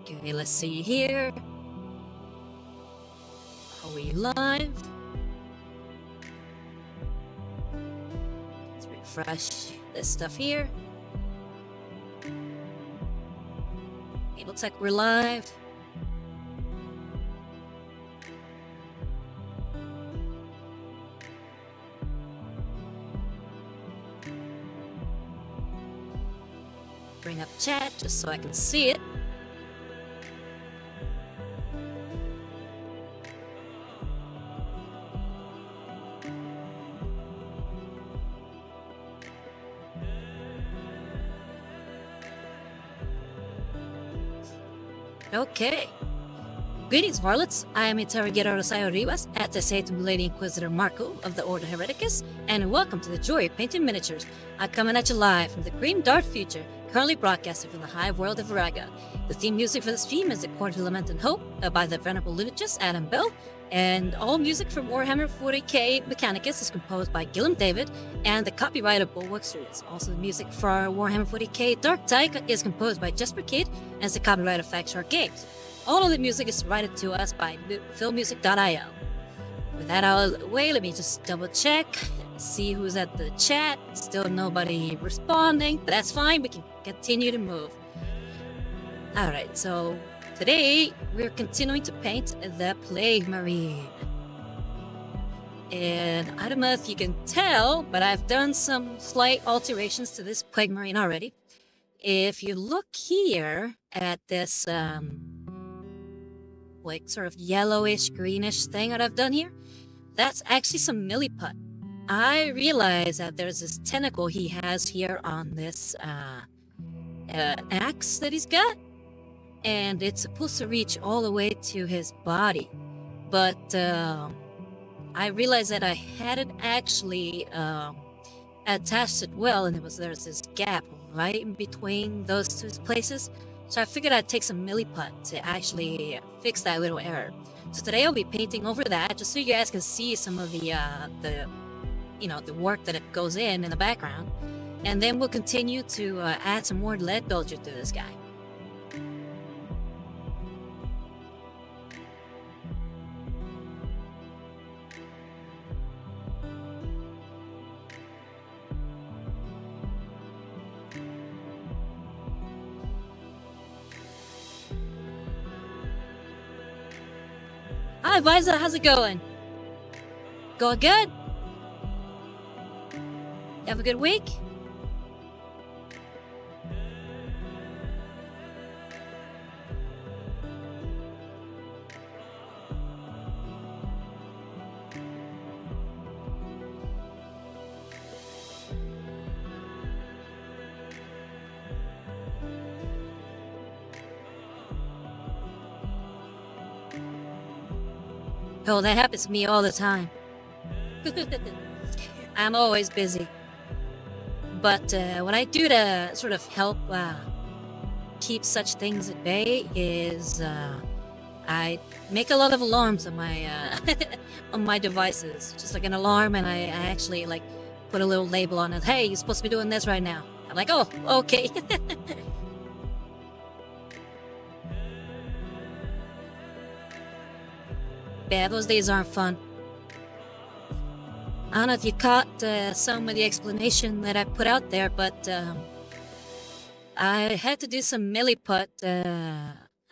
Okay, let's see here. Are we live? Let's refresh this stuff here. It looks like we're live. Bring up chat just so I can see it. Okay. Greetings, Varlets. I am Interrogator Rosario Rivas at the Satan Lady Inquisitor Marco of the Order Hereticus, and welcome to the Joy of Painting Miniatures. I'm coming at you live from the grim dark future, currently broadcasting from the hive world of Viraga. The theme music for the stream is according to Lament and Hope by the Venerable Lunatus Adam Bell, and all music from Warhammer 40k Mechanicus is composed by Guillaume David and the copyright of Bulwark Studios. Also, the music for Warhammer 40k Darktide is composed by Jesper Kyd and is the copyright of Games. All of the music is provided to us by filmmusic.io. With that out of the way, let me just double check, see who's at the chat. Still nobody responding, but that's fine. We can continue to move. Alright, so today we're continuing to paint the Plague Marine. And I don't know if you can tell, but I've done some slight alterations to this Plague Marine already. If you look here at this like sort of yellowish greenish thing that I've done here, that's actually some milliput. I realize that there's this tentacle he has here on this axe that he's got, and it's supposed to reach all the way to his body, but I realized that I hadn't actually attached it well, and there's this gap right in between those two places. So I figured I'd take some milliput to actually fix that little error. So today I'll be painting over that, just so you guys can see some of the work that it goes in the background. And then we'll continue to add some more Leadbelcher to this guy. Hi, Visa, how's it going? Going good? You have a good week? Oh, that happens to me all the time. I'm always busy. But what I do to sort of help keep such things at bay is I make a lot of alarms on my on my devices. Just like an alarm, and I actually like put a little label on it. Hey, you're supposed to be doing this right now. I'm like, oh, okay. Yeah, those days aren't fun. I don't know if you caught some of the explanation that I put out there, but I had to do some milliput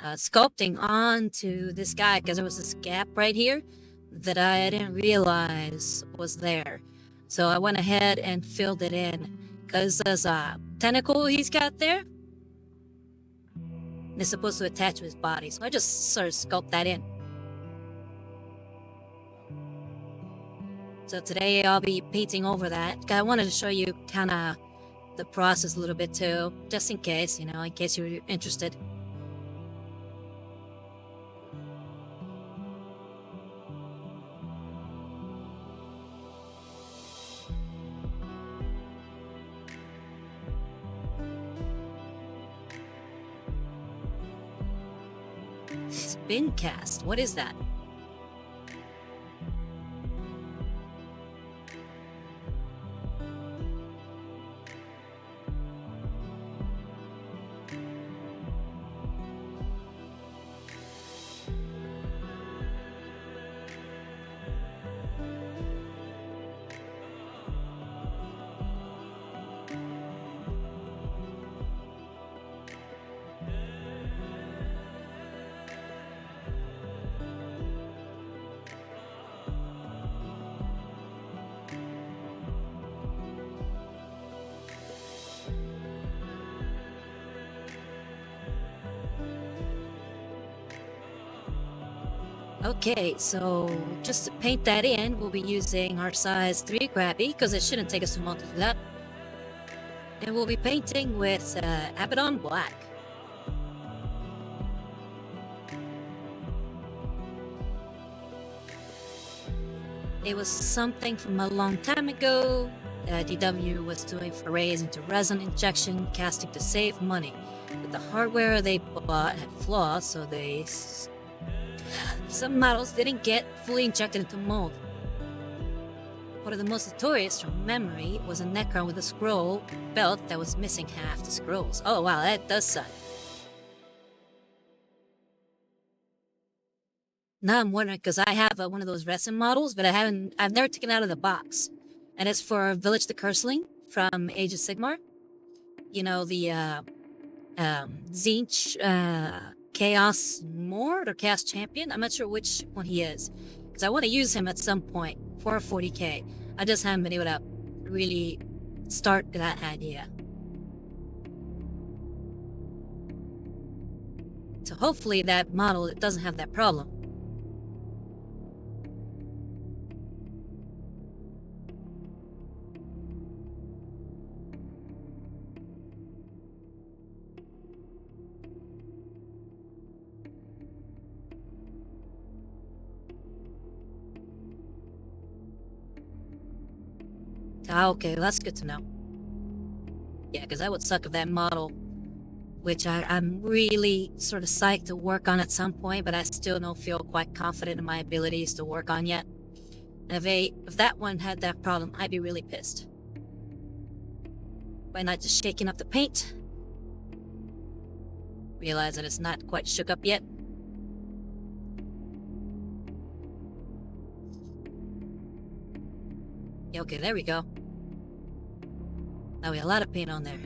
sculpting onto this guy because there was this gap right here that I didn't realize was there. So I went ahead and filled it in because there's a tentacle he's got there. And it's supposed to attach to his body, so I just sort of sculpt that in. So today I'll be painting over that. I wanted to show you kind of the process a little bit too, just in case, in case you're interested. Spin cast, what is that? Okay, so just to paint that in, we'll be using our size 3 Grabby, because it shouldn't take us too long to do that. And we'll be painting with Abaddon Black. It was something from a long time ago that DW was doing forays into resin injection casting to save money. But the hardware they bought had flaws, so some models didn't get fully injected into mold. One of the most notorious from memory was a Necron with a scroll belt that was missing half the scrolls. Oh wow, that does suck. Now I'm wondering, because I have one of those resin models, but I've never taken it out of the box. And it's for Village the Curseling from Age of Sigmar. You know, the Zinch Chaos Mord or Chaos Champion. I'm not sure which one he is, because I want to use him at some point for 40k. I just haven't been able to really start that idea. So hopefully that model doesn't have that problem. Okay, that's good to know. Yeah, because that would suck if that model, which I'm really sort of psyched to work on at some point, but I still don't feel quite confident in my abilities to work on yet. And if that one had that problem, I'd be really pissed. By not just shaking up the paint. Realize that it's not quite shook up yet. Yeah, okay, there we go. Now we have a lot of paint on there.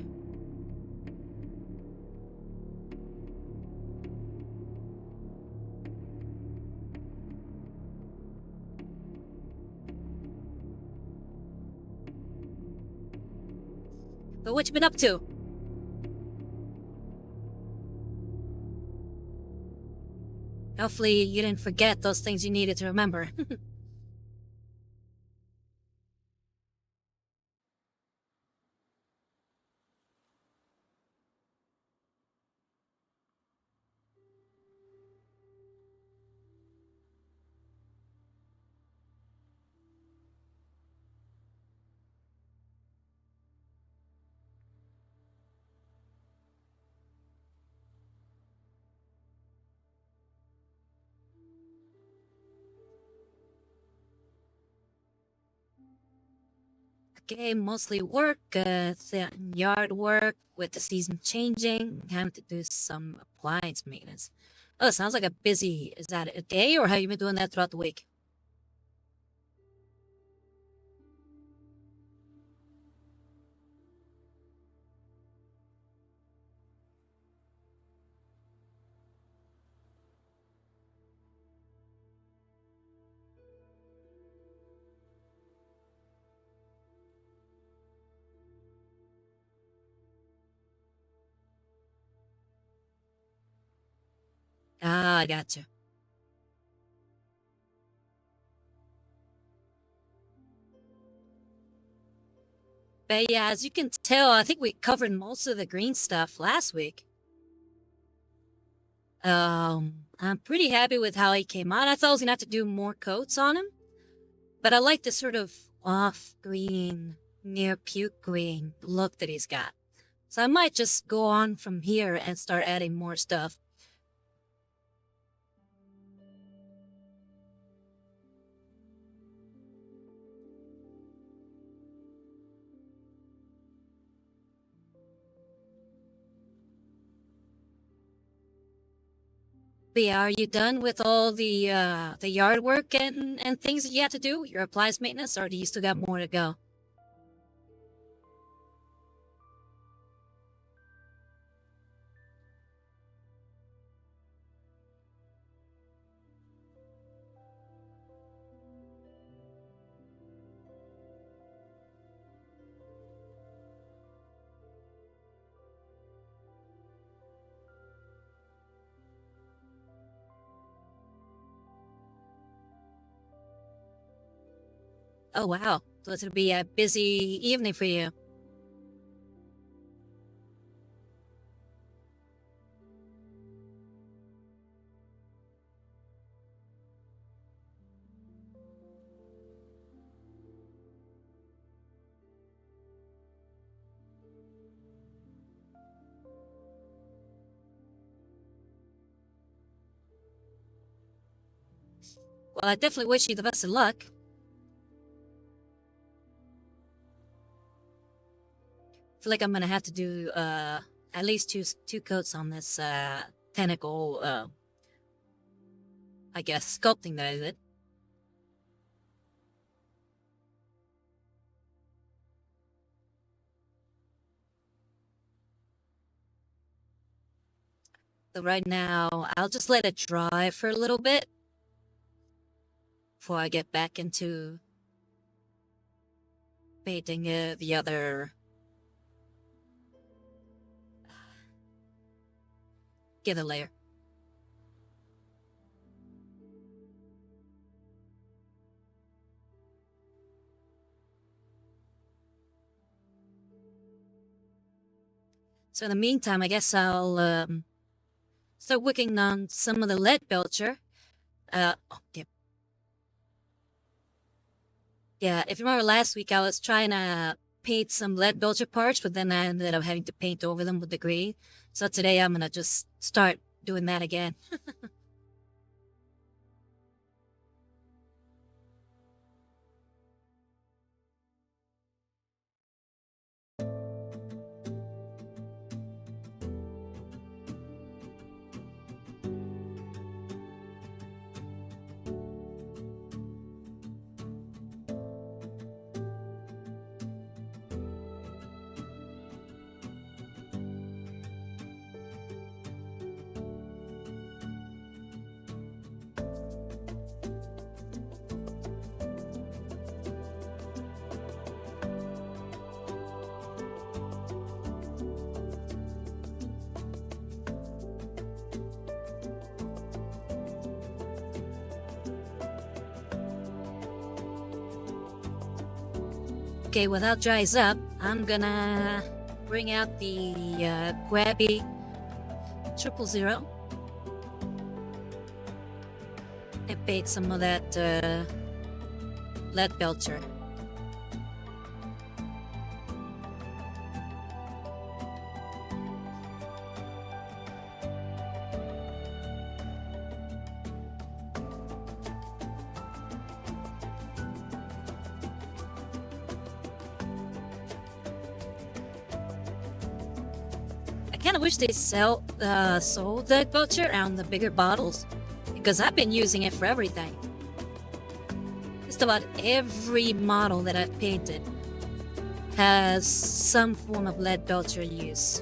But what you been up to? Hopefully you didn't forget those things you needed to remember. Okay, mostly work, yard work with the season changing, having to do some appliance maintenance. Oh, sounds like is that a day or have you been doing that throughout the week? Ah, I gotcha. But yeah, as you can tell, I think we covered most of the green stuff last week. I'm pretty happy with how he came out. I thought I was gonna have to do more coats on him, but I like the sort of off green, near puke green look that he's got. So I might just go on from here and start adding more stuff. But yeah, are you done with all the yard work and things that you have to do? Your appliance maintenance, or do you still got more to go? Oh, wow. So it'll be a busy evening for you. Well, I definitely wish you the best of luck. I feel like I'm gonna have to do at least two coats on this tentacle I guess sculpting that I did. So right now I'll just let it dry for a little bit before I get back into painting the other layer. So in the meantime, I guess I'll start working on some of the Leadbelcher. Oh, yeah. Yeah, if you remember last week, I was trying to paint some Leadbelcher parts, but then I ended up having to paint over them with the green. So today I'm gonna just start doing that again. Okay, while that dries up, I'm gonna bring out the Grabby 000 and paint some of that Leadbelcher. I kind of wish they sold Leadbelcher on the bigger bottles, because I've been using it for everything. Just about every model that I've painted has some form of Leadbelcher use.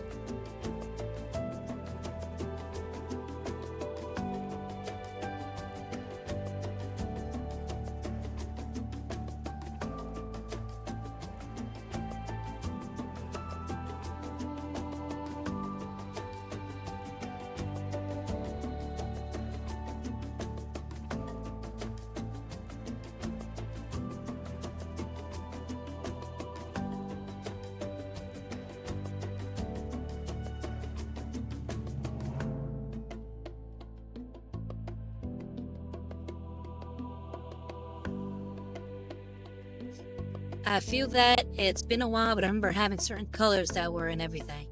I feel that it's been a while, but I remember having certain colors that were in everything.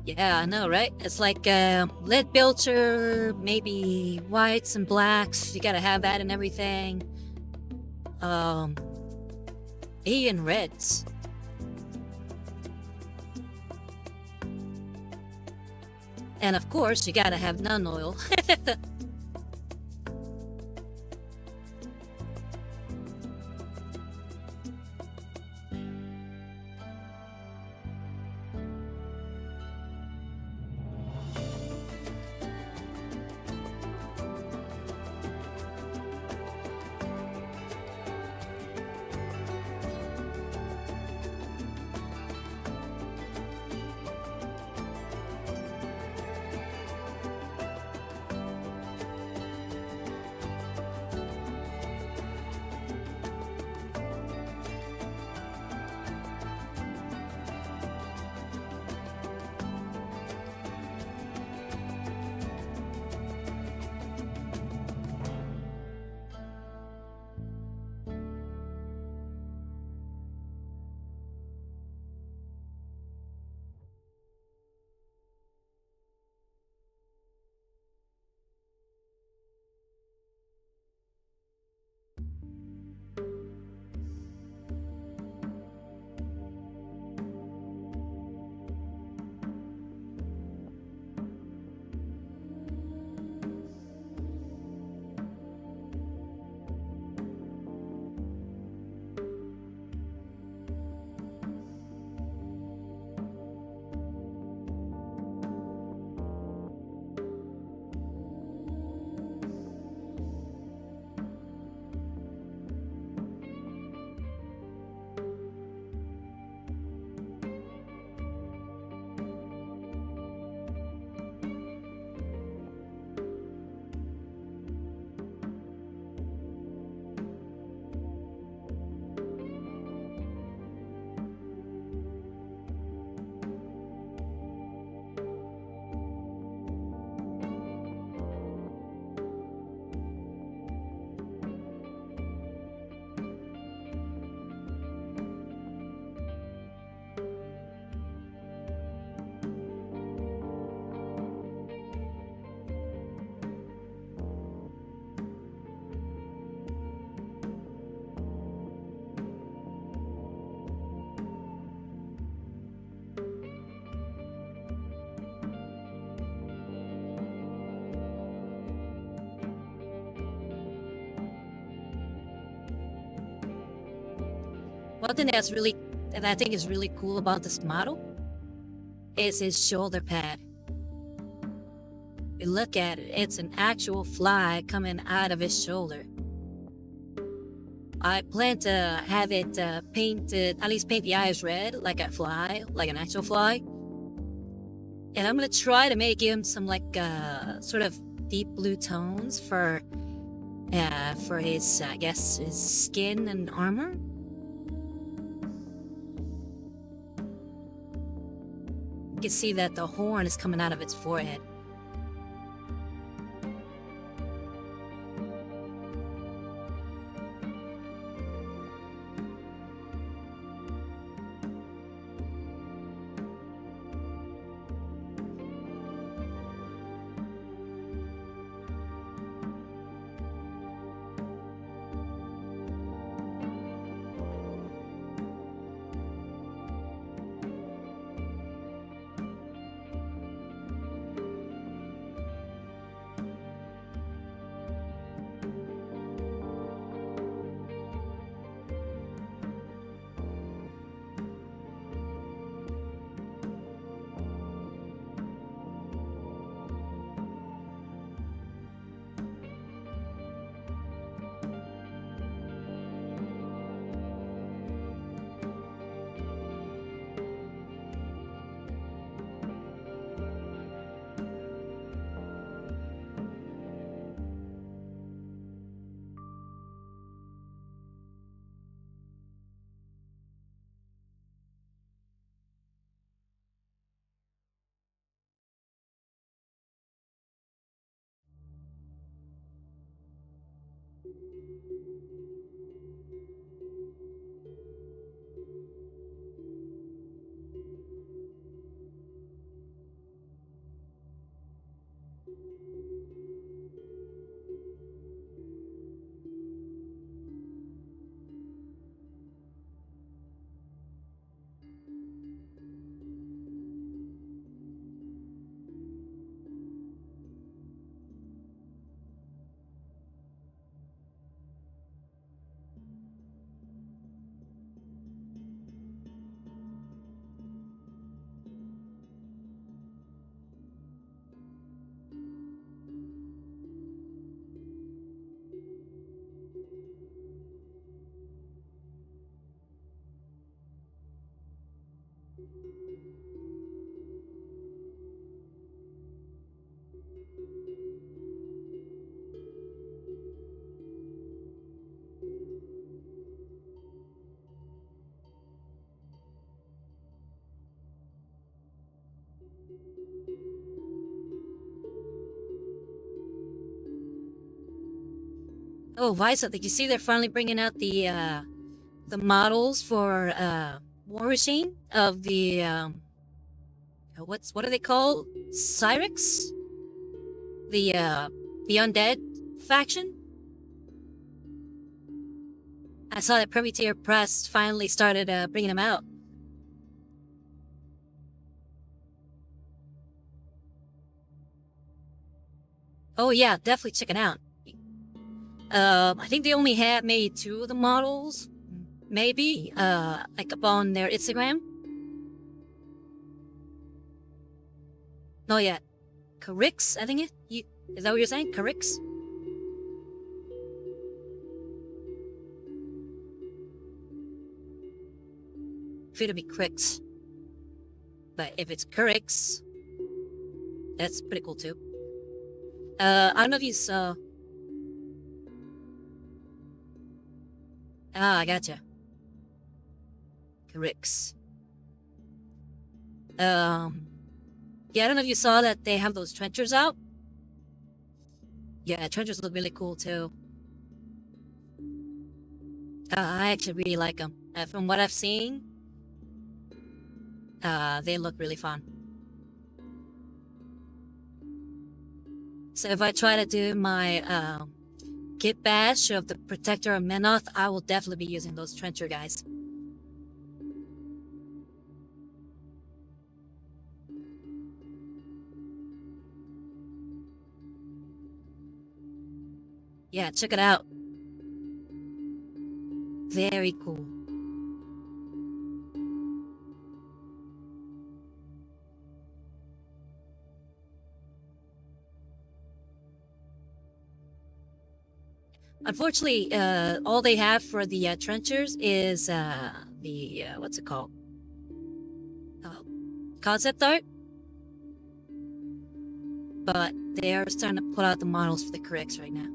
Yeah, I know, right? It's like Leadbelcher, maybe whites and blacks. You gotta have that in everything. Even reds. And of course, you gotta have nun oil. Something that I think is really cool about this model is his shoulder pad. You look at it, it's an actual fly coming out of his shoulder. I plan to have it painted, at least paint the eyes red, like a fly, like an actual fly. And I'm gonna try to make him some sort of deep blue tones for his, I guess, his skin and armor. You can see that the horn is coming out of its forehead. Oh, Visa, did you see they're finally bringing out the models for War Machine of the what are they called? Cyrix? The undead faction? I saw that Privy Tier Press finally started bringing them out. Oh yeah, definitely check it out. I think they only had maybe 2 of the models, maybe, like up on their Instagram. No, yeah, Carix, I think is that what you're saying? Carix? Feel to be Crix. But if it's Carix, that's pretty cool too. I don't know if you saw... Ah, I gotcha. Carix. Yeah, I don't know if you saw that they have those trenchers out. Yeah, trenchers look really cool too. I actually really like them. From what I've seen, they look really fun. So if I try to do my kit bash of the Protector of Menoth, I will definitely be using those trencher guys. Yeah, check it out. Very cool. Unfortunately, all they have for the trenchers is the what's it called? Oh, concept art. But they are starting to put out the models for the corrects right now.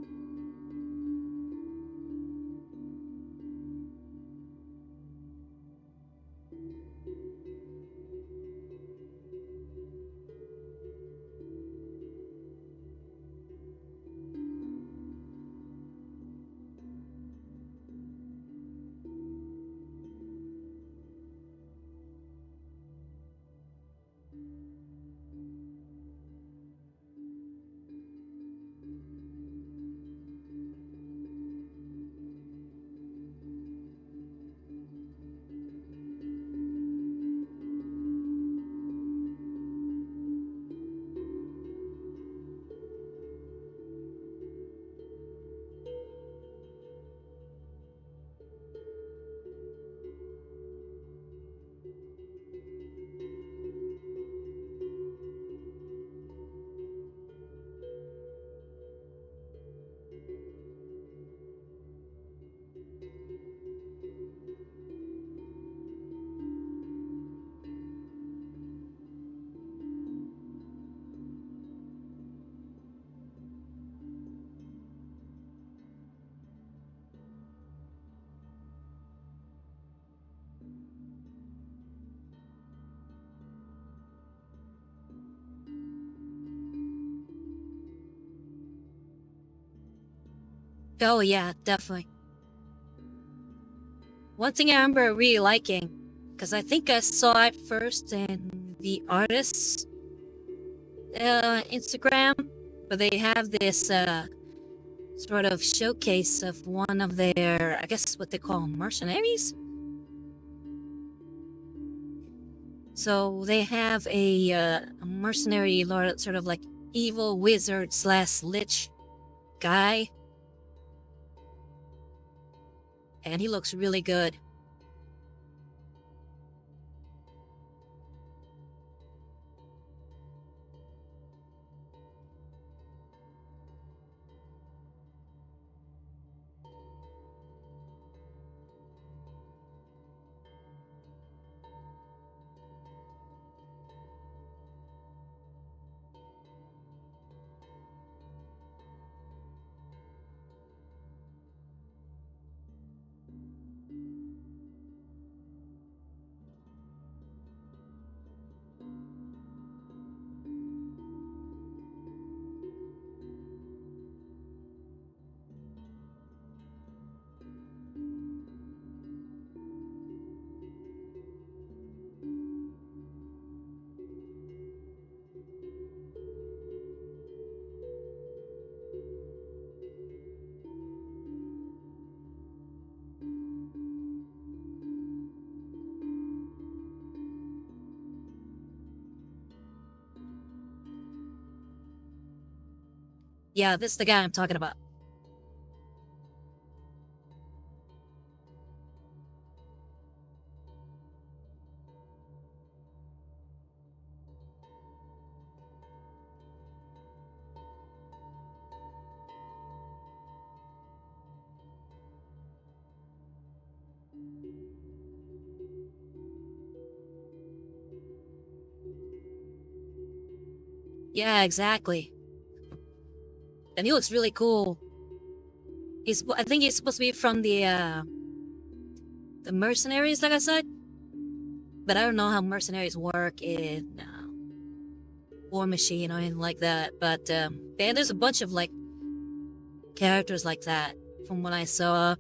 Oh yeah, definitely. One thing I remember really liking, because I think I saw it first in the artist's Instagram, but they have this sort of showcase of one of their, I guess what they call mercenaries. So they have a mercenary lord, sort of like evil wizard slash lich guy, and he looks really good. Yeah, this is the guy I'm talking about. Yeah, exactly. And he looks really cool. I think he's supposed to be from the mercenaries, like I said. But I don't know how mercenaries work in War Machine or anything like that. But yeah, there's a bunch of like characters like that from what I saw.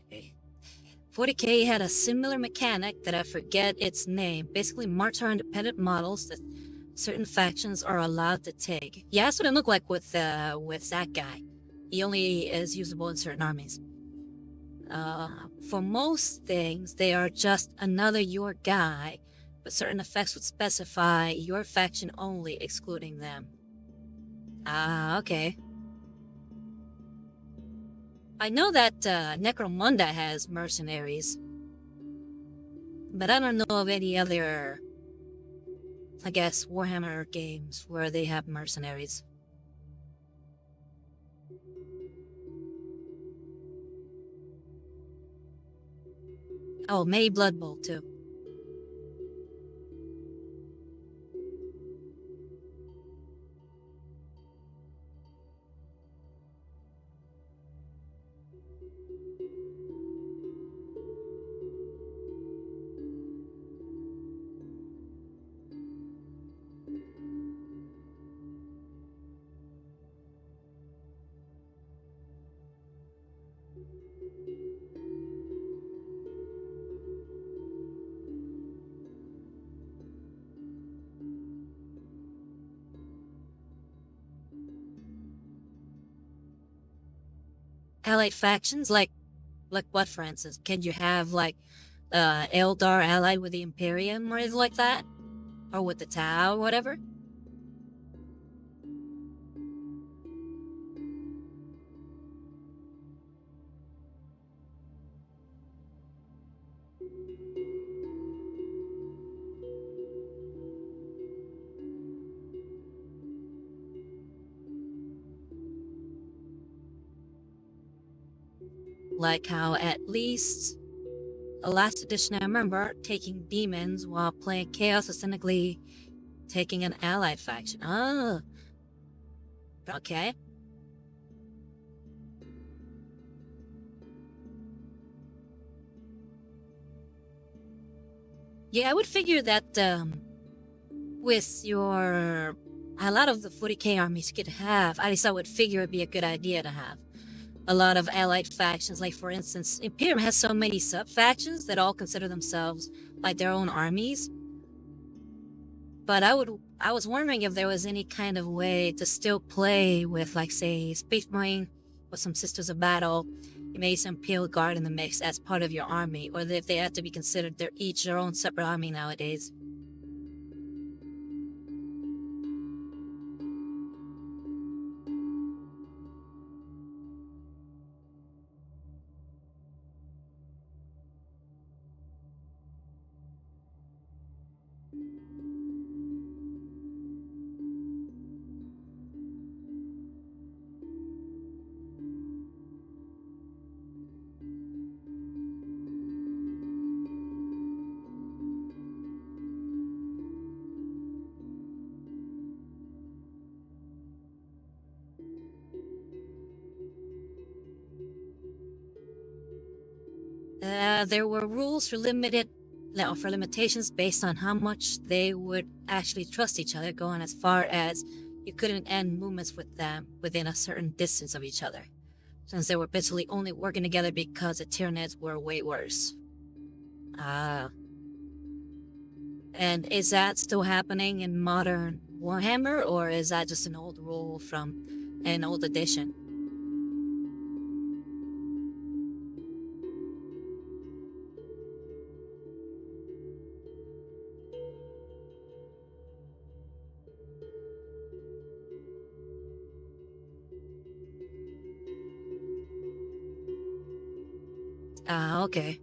Okay. 40K had a similar mechanic that I forget its name. Basically, marks are independent models that certain factions are allowed to take. Yeah, that's what it looked like with that guy. He only is usable in certain armies. For most things, they are just another your guy, but certain effects would specify your faction only, excluding them. Ah, okay. I know that Necromunda has mercenaries, but I don't know of any other, I guess, Warhammer games where they have mercenaries. Oh, maybe Blood Bowl too. Allied factions, like what, for instance? Can you have like Eldar allied with the Imperium or anything like that? Or with the Tau or whatever? Like how at least the last edition I remember taking demons while playing Chaos is technically taking an allied faction. Oh, okay. Yeah, I would figure that with your a lot of the 40k armies you could have, at least I would figure it'd be a good idea to have a lot of allied factions. Like for instance, Imperium has so many sub factions that all consider themselves like their own armies. But I was wondering if there was any kind of way to still play with, like, say, Space Marine or some Sisters of Battle, maybe some Pale Guard in the mix as part of your army, or if they have to be considered they're each their own separate army nowadays. There were rules for for limitations based on how much they would actually trust each other, going as far as you couldn't end movements with them within a certain distance of each other, since they were basically only working together because the Tyranids were way worse. Ah. And is that still happening in modern Warhammer, or is that just an old rule from an old edition? Ah, okay.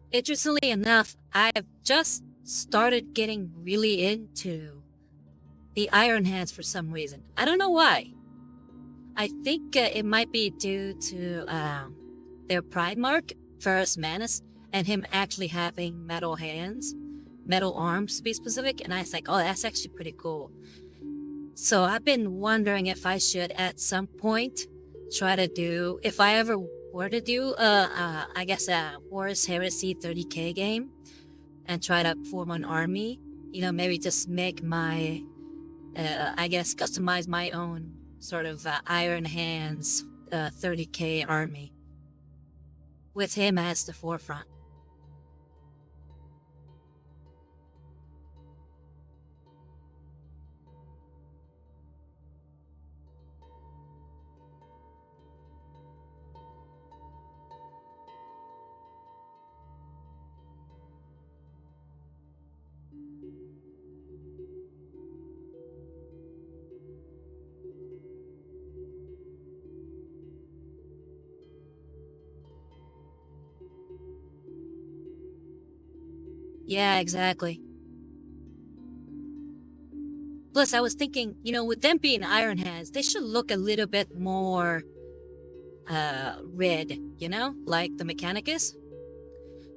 Interestingly enough, I've just started getting really into the Iron Hands for some reason. I don't know why. I think it might be due to their Pride Mark, Ferrus Manus, and him actually having metal hands, metal arms to be specific. And I was like, oh, that's actually pretty cool. So I've been wondering if I should at some point try to do, if I ever were to do, I guess a Horus Heresy 30k game and try to form an army, maybe just make my, I guess, customize my own sort of Iron Hands 30k army with him as the forefront. Yeah, exactly. Plus, I was thinking, with them being Iron Hands, they should look a little bit more red, like the Mechanicus.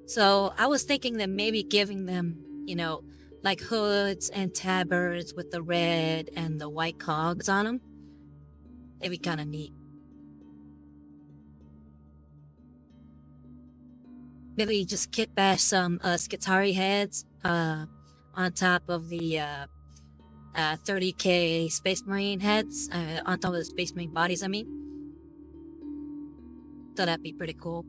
So I was thinking that maybe giving them, like hoods and tabards with the red and the white cogs on them. It'd be kind of neat. Maybe just kit bash some Skitari heads on top of the 30k Space Marine heads, on top of the Space Marine bodies, I mean. Thought that'd be pretty cool.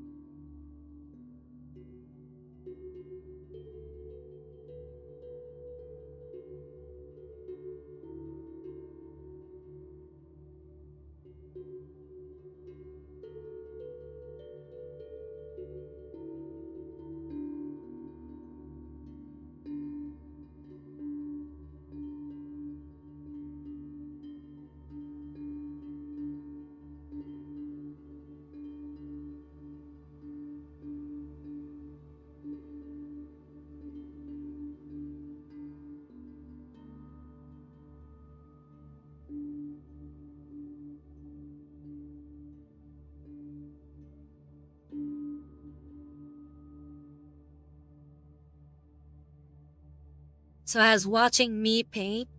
So has watching me paint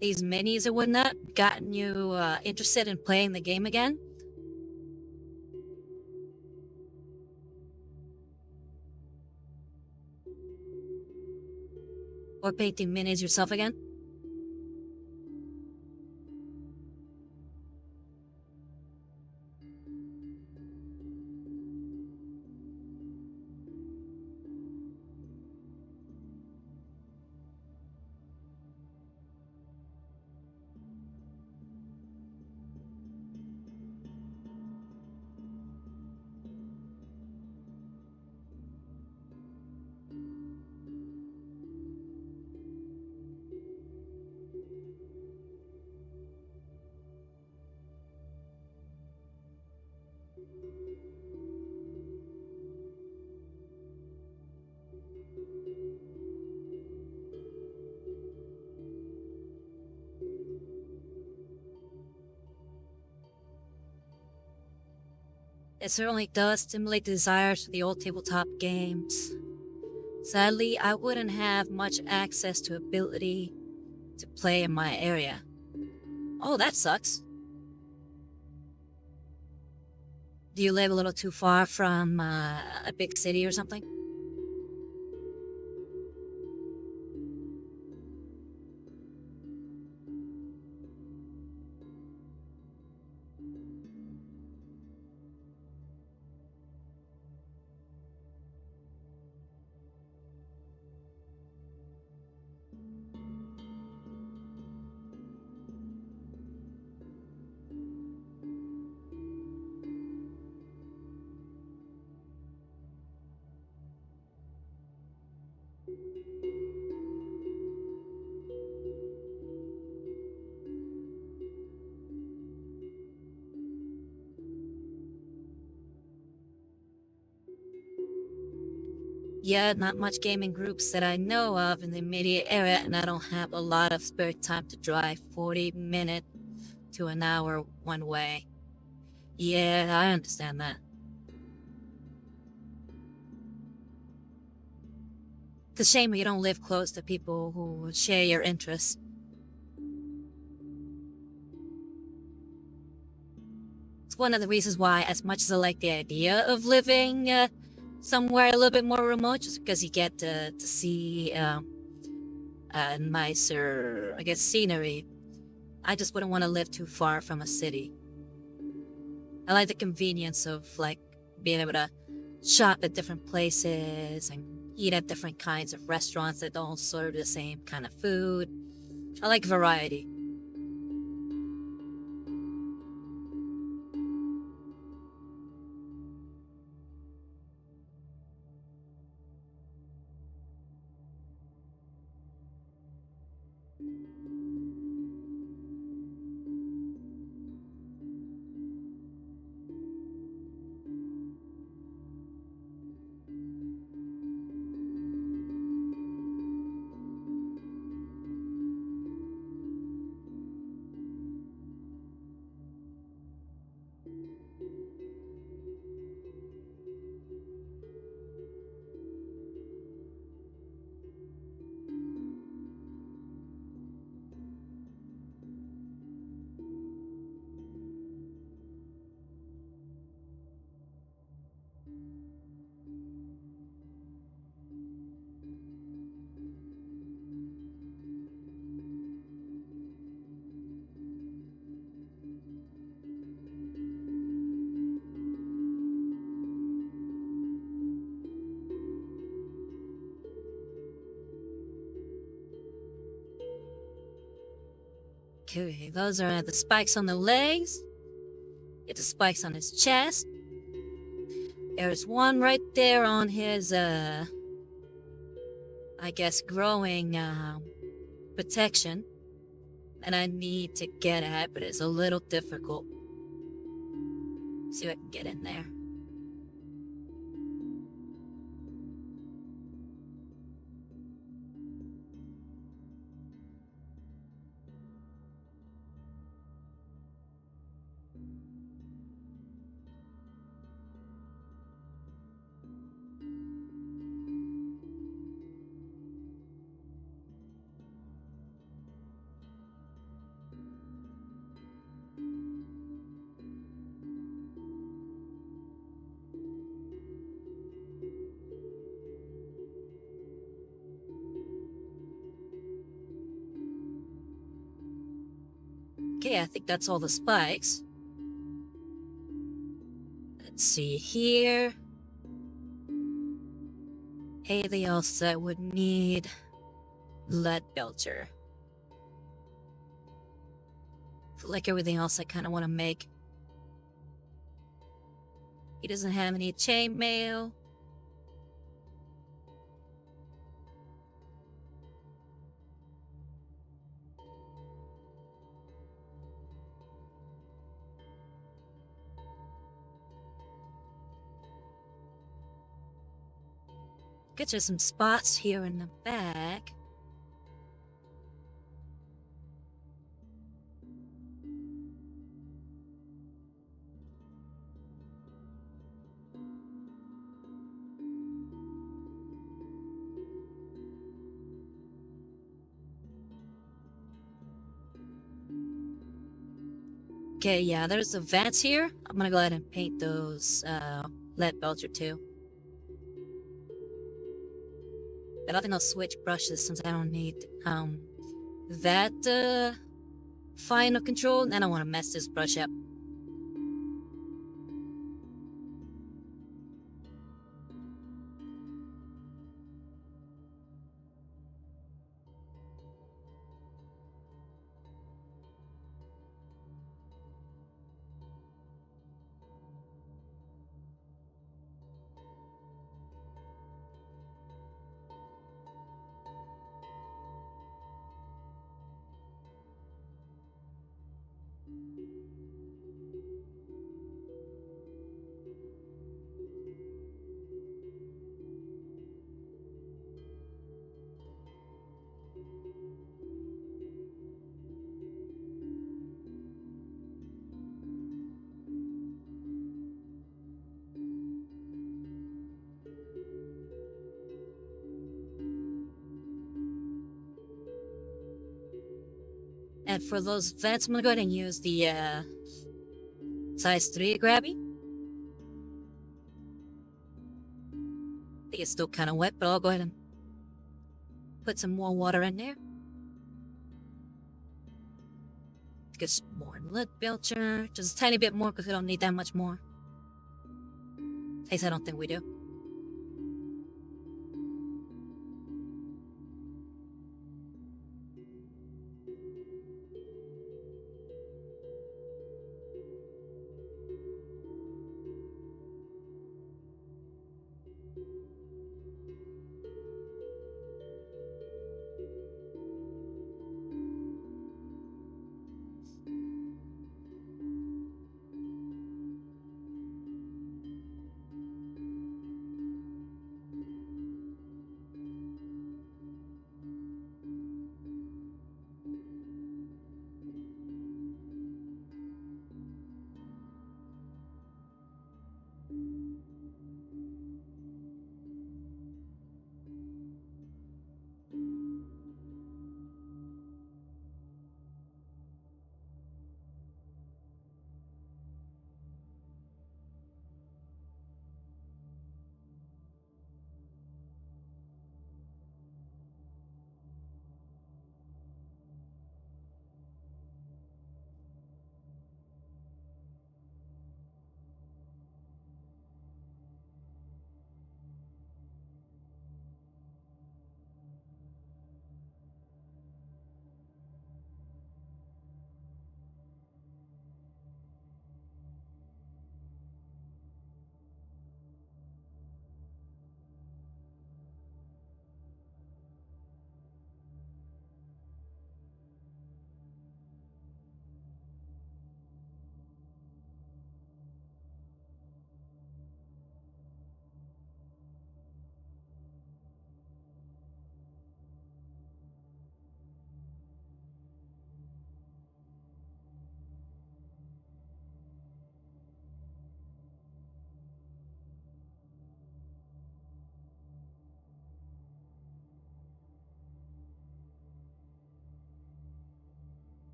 these minis or whatnot gotten you interested in playing the game again? Or painting minis yourself again? It certainly does stimulate the desires for the old tabletop games. Sadly, I wouldn't have much access to ability to play in my area. Oh, that sucks. Do you live a little too far from a big city or something? Yeah, not much gaming groups that I know of in the immediate area, and I don't have a lot of spare time to drive 40 minutes to an hour one way. Yeah, I understand that. It's a shame you don't live close to people who share your interests. It's one of the reasons why, as much as I like the idea of living somewhere a little bit more remote, just because you get to see nicer, I guess, scenery, I just wouldn't want to live too far from a city. I like the convenience of, like, being able to shop at different places and eat at different kinds of restaurants that don't serve the same kind of food. I like variety. Okay, those are the spikes on the legs. Get the spikes on his chest. There's one right there on his, I guess, growing protection that I need to get at, but it's a little difficult. See if I can get in there. Okay, I think that's all the spikes. Let's see here. Anything else I would need? Leadbelter. Like everything else I kind of want to make. He doesn't have any chainmail. Get you some spots here in the back. Okay, yeah, there's the vents here. I'm gonna go ahead and paint those Leadbelter too. But I think I'll switch brushes since I don't need that final control, and I don't want to mess this brush up. And for those vents, I'm gonna go ahead and use the size 3 grabby. I think it's still kind of wet, but I'll go ahead and put some more water in there. Get some more Leadblecher, just a tiny bit more because we don't need that much more. At least I don't think we do.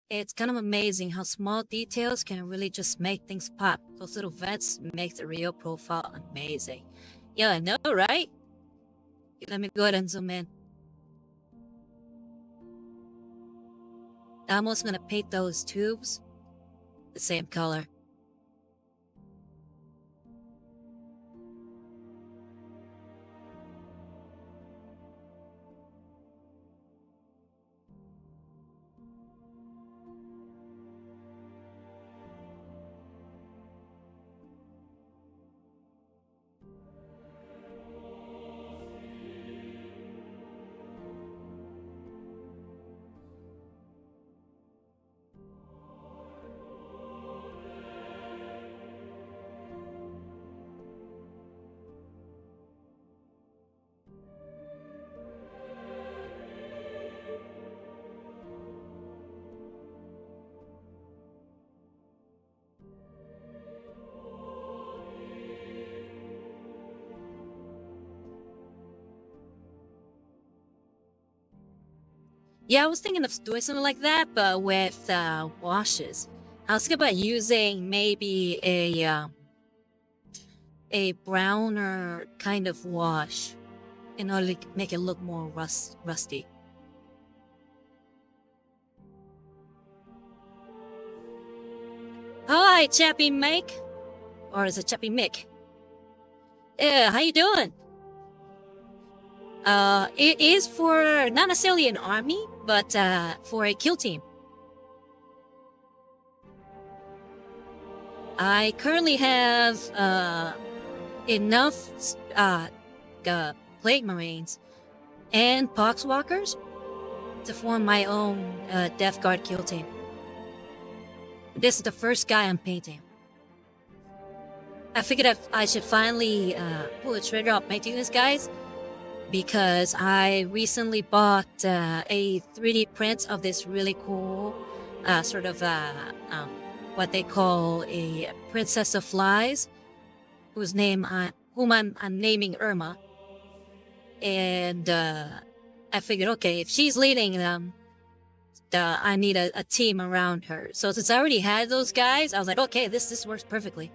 It's kind of amazing how small details can really just make things pop. Those little vents make the real profile amazing. Yeah, I know, right? Let me go ahead and zoom in. I'm also gonna paint those tubes the same color. Yeah, I was thinking of doing something like that, but with washes. I was thinking about using maybe a browner kind of wash in order to make it look more rusty. Hi, Chappy Mike, or is it Chappy Mick? Yeah, how you doing? It is for not necessarily an army, but for a kill team. I currently have enough Plague Marines and Poxwalkers to form my own Death Guard kill team. This is the first guy I'm painting. I figured I should finally pull the trigger on painting these guys, because I recently bought a 3D print of this really cool what they call a princess of flies, whom I'm naming Irma. And I figured, okay, if she's leading them, I need a team around her. So since I already had those guys, I was like, okay, this works perfectly.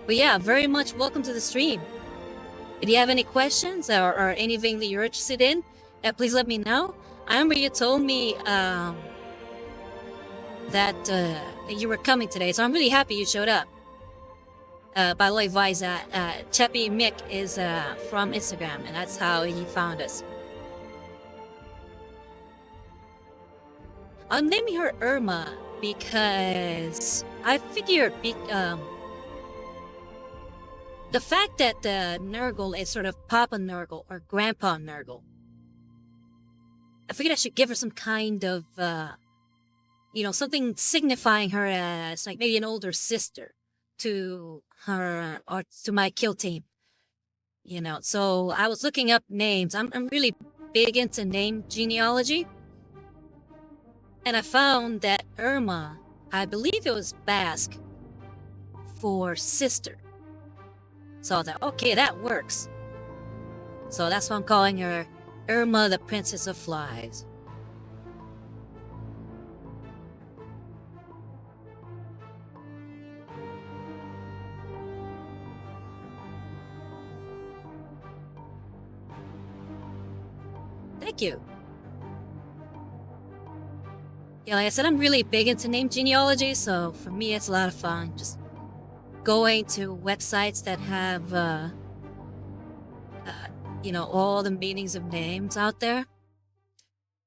But yeah, very much welcome to the stream. If you have any questions or anything that you're interested in, please let me know. I remember you told me that you were coming today, so I'm really happy you showed up. By the way, Vice, Cheppy Mick is from Instagram, and that's how he found us. I'm naming her Irma because I figured the fact that Nurgle is sort of Papa Nurgle or Grandpa Nurgle, I figured I should give her some kind of, something signifying her as like maybe an older sister to her or to my kill team. So I was looking up names. I'm really big into name genealogy. And I found that Irma, I believe it was Basque for sister. So I was like, okay, that works. So that's why I'm calling her Irma, the Princess of Flies. Thank you. Yeah, like I said, I'm really big into name genealogy, so for me it's a lot of fun. Just going to websites that have, all the meanings of names out there,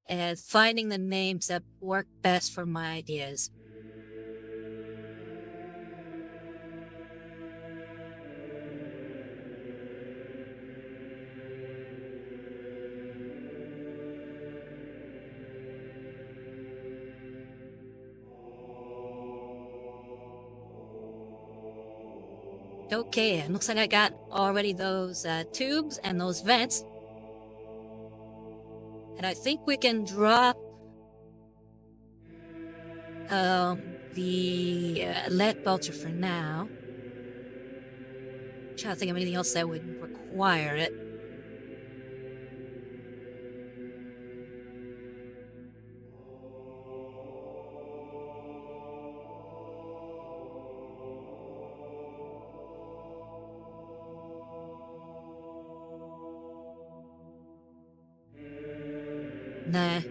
and finding the names that work best for my ideas. Okay, it looks like I got already those tubes and those vents. And I think we can drop the Leadbelcher for now. I'm trying to think of anything else that would require it. Nah.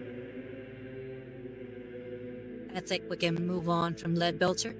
I think we can move on from Leadbelcher.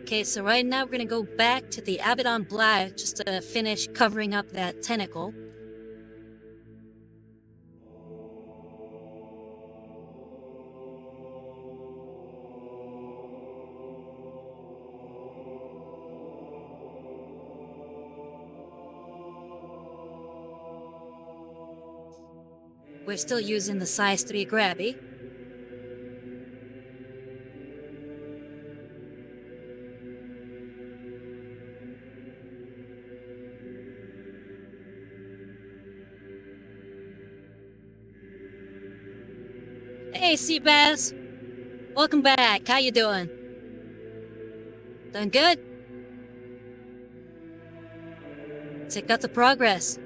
Okay, so right now we're gonna go back to the Abaddon Black just to finish covering up that tentacle. We're still using the size 3 grabby. Hey, Seabass! Welcome back. How you doing? Doing good? Check out the progress.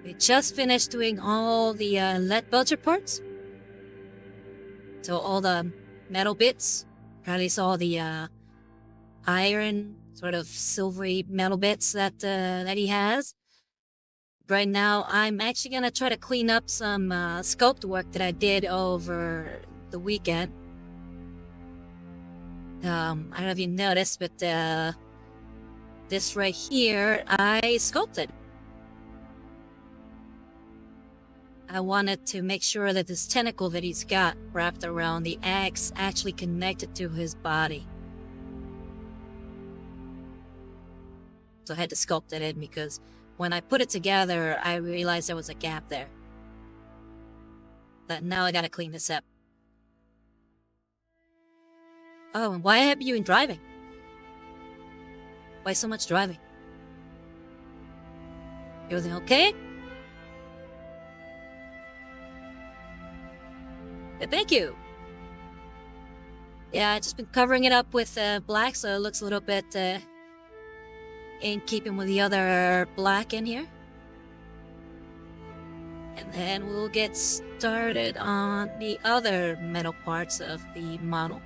We just finished doing all the Leadbelcher parts. So all the metal bits. Probably saw the iron, sort of silvery metal bits that he has. Right now, I'm actually gonna try to clean up some sculpt work that I did over the weekend. I don't know if you noticed, but this right here, I sculpted. I wanted to make sure that this tentacle that he's got wrapped around the axe actually connected to his body. So I had to sculpt it in because when I put it together, I realized there was a gap there. But now I gotta clean this up. Oh, and why have you been driving? Why so much driving? Everything okay? Thank you. Yeah, I've just been covering it up with black so it looks a little bit in keeping with the other black in here. And then we'll get started on the other metal parts of the model.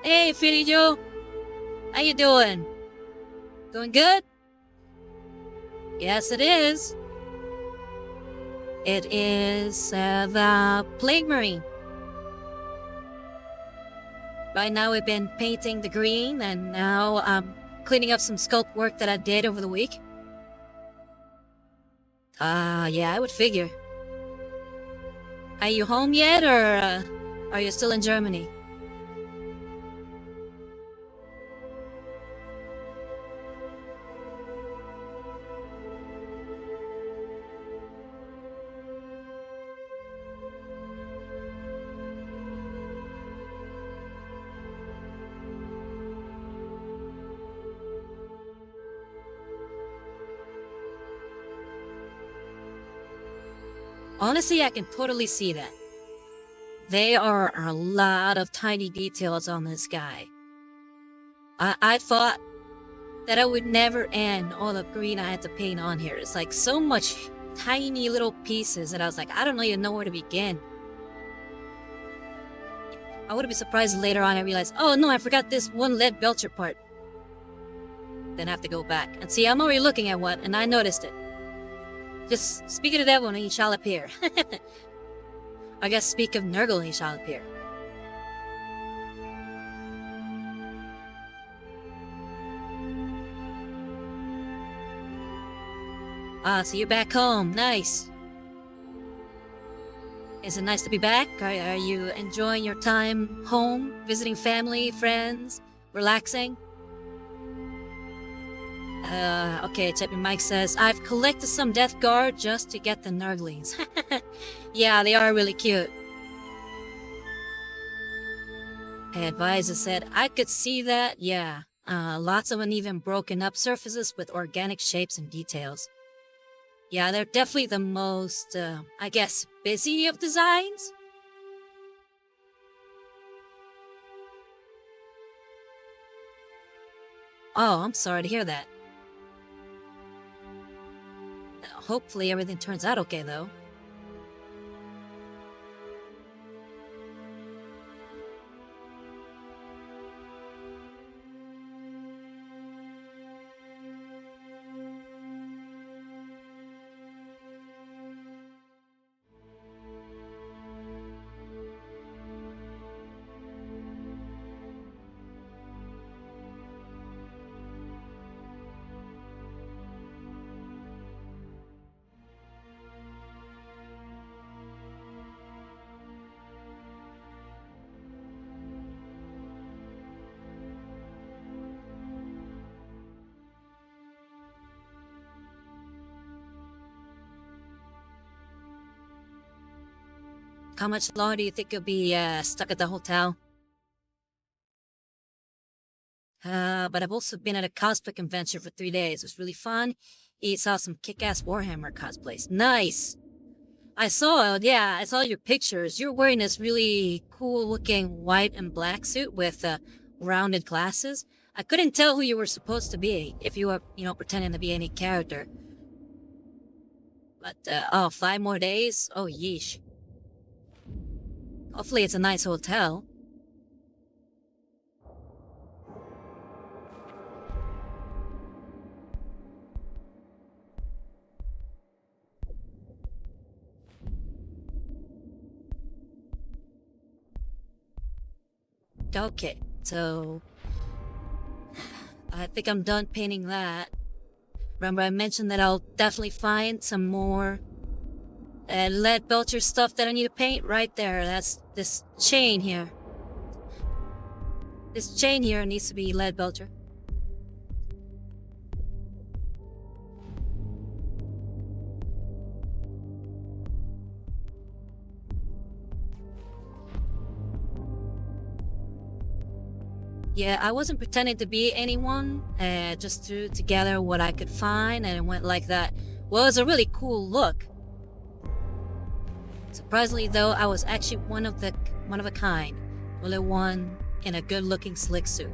Hey, Filio! How you doing? Doing good? Yes, it is. It is the Plague Marine. Right now we've been painting the green, and now I'm cleaning up some sculpt work that I did over the week. Yeah, I would figure. Are you home yet, or are you still in Germany? Honestly, I can totally see that. There are a lot of tiny details on this guy. I thought that I would never end all the green I had to paint on here. It's like so much tiny little pieces that I was like, I don't even know where to begin. I would have been surprised later on I realized, oh no, I forgot this one Leadbelcher part. Then I have to go back. And see, I'm already looking at one, and I noticed it. Just speak of the devil and he shall appear. I guess speak of Nurgle and he shall appear. So you're back home. Nice. Is it nice to be back? Are you enjoying your time home, visiting family, friends, relaxing? Okay, Champion Mike says, I've collected some Death Guard just to get the Nurglings. Yeah, they are really cute. Advisor said, I could see that, yeah. Lots of uneven broken up surfaces with organic shapes and details. Yeah, they're definitely the most, I guess, busy of designs? Oh, I'm sorry to hear that. Hopefully everything turns out okay, though. How much longer do you think you'll be stuck at the hotel? But I've also been at a cosplay convention for 3 days. It was really fun. You saw some kick-ass Warhammer cosplays. Nice! I saw your pictures. You're wearing this really cool-looking white and black suit with rounded glasses. I couldn't tell who you were supposed to be, if you were, pretending to be any character. But, 5 more days? Oh, yeesh. Hopefully it's a nice hotel. Okay, so I think I'm done painting that. Remember I mentioned that I'll definitely find some more Leadbelcher stuff that I need to paint? Right there, that's this chain here. This chain here needs to be Leadbelcher. Yeah, I wasn't pretending to be anyone, just threw together what I could find and it went like that. Well, it was a really cool look. Surprisingly though, I was actually one of a kind. Only one in a good looking slick suit.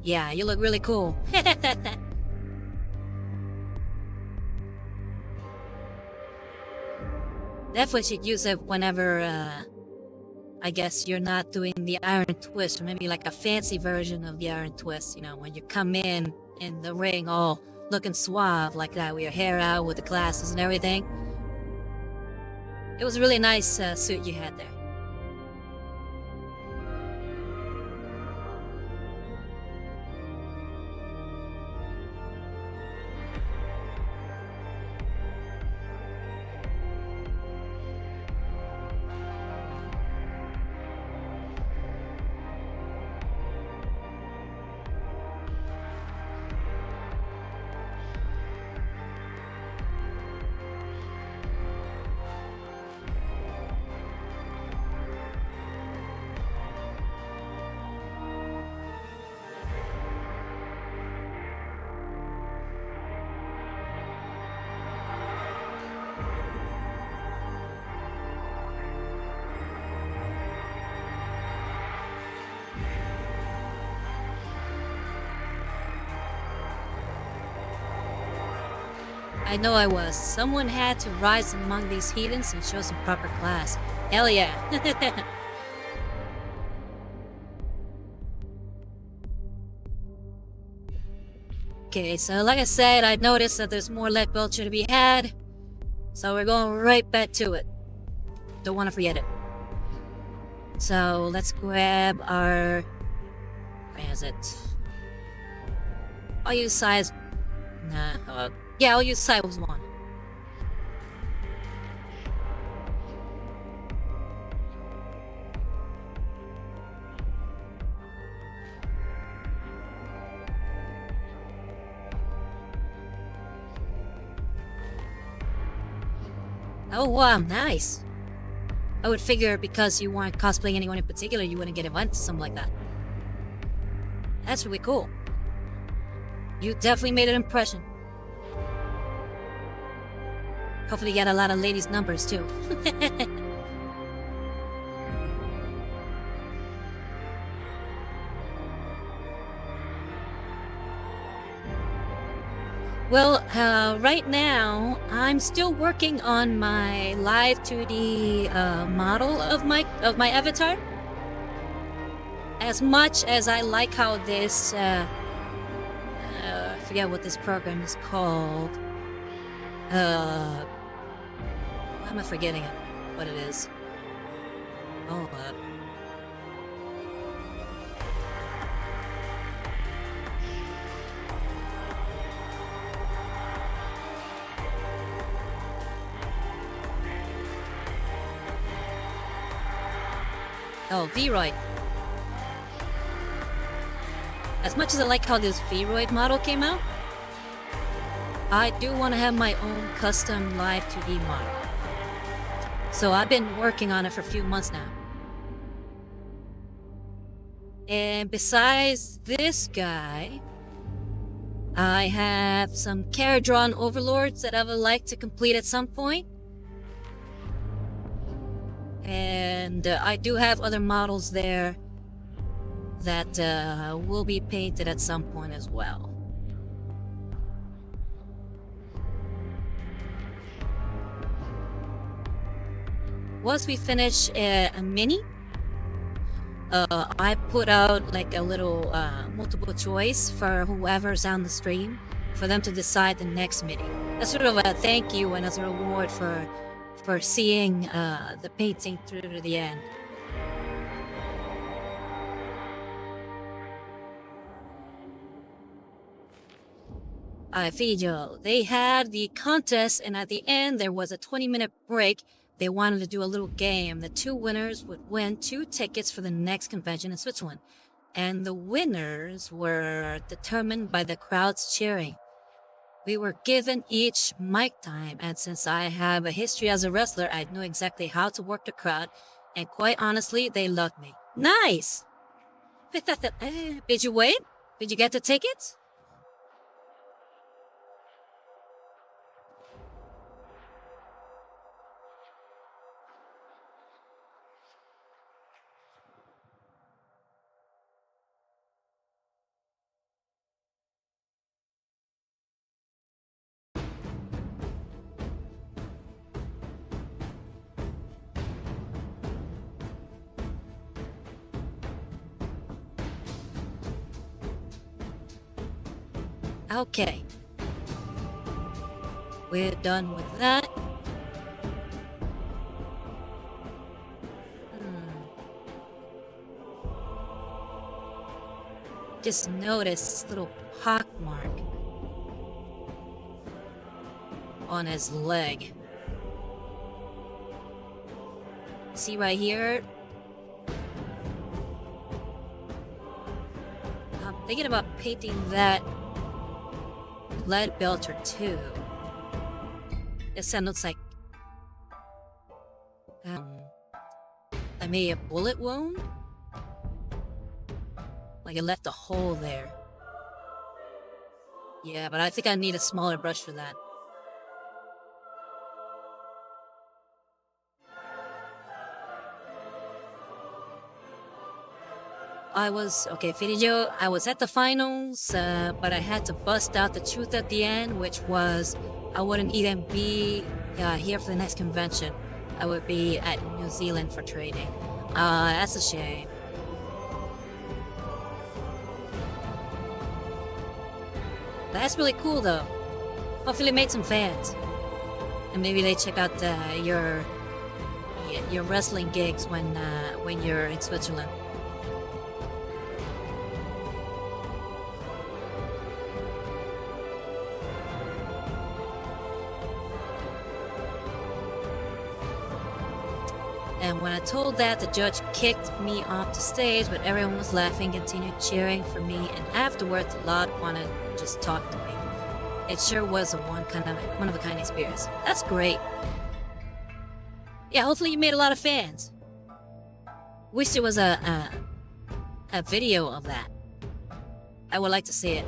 Yeah, you look really cool. Definitely should use it whenever, I guess you're not doing the Iron Twist, or maybe like a fancy version of the Iron Twist, when you come in the ring all looking suave like that, with your hair out, with the glasses and everything. It was a really nice suit you had there. I know I was. Someone had to rise among these heathens and show some proper class. Hell yeah. Okay, so like I said, I noticed that there's more Leadbelcher to be had. So we're going right back to it. Don't want to forget it. So let's grab our... where is it? I'll use size... nah, yeah, I'll use size 1. Oh wow, nice. I would figure because you weren't cosplaying anyone in particular, you wouldn't get invited to something like that. That's really cool. You definitely made an impression. Hopefully you got a lot of ladies' numbers too. Well, right now, I'm still working on my live 2D model of my avatar. As much as I like how this, I forget what this program is called. Why am I forgetting it? What it is? Oh, Oh, Vroid. As much as I like how this Vroid model came out, I do want to have my own custom live 2D model. So I've been working on it for a few months now. And besides this guy, I have some Caradron overlords that I would like to complete at some point. And I do have other models there that will be painted at some point as well. Once we finish a mini, I put out like a little multiple choice for whoever's on the stream for them to decide the next mini. That's sort of a thank you and as a reward for seeing the painting through to the end. Fijo, they had the contest, and at the end there was a 20-minute break. They wanted to do a little game. The two winners would win 2 tickets for the next convention in Switzerland. And the winners were determined by the crowds cheering. We were given each mic time, and since I have a history as a wrestler, I knew exactly how to work the crowd, and quite honestly, they loved me. Nice! Did you win? Did you get the tickets? Okay. We're done with that. Just notice this little pock mark on his leg. See right here? I'm thinking about painting that Leadbelter too. It sounds like I made a bullet wound. Like it left a hole there. Yeah, but I think I need a smaller brush for that. Fidio, I was at the finals, but I had to bust out the truth at the end, which was I wouldn't even be here for the next convention. I would be at New Zealand for training. That's a shame. That's really cool though. Hopefully it made some fans. And maybe they check out your wrestling gigs when you're in Switzerland. And when I told that, the judge kicked me off the stage, but everyone was laughing, continued cheering for me, and afterwards, the lot wanted to just talk to me. It sure was a one-of-a-kind experience. That's great. Yeah, hopefully you made a lot of fans. Wish there was a video of that. I would like to see it.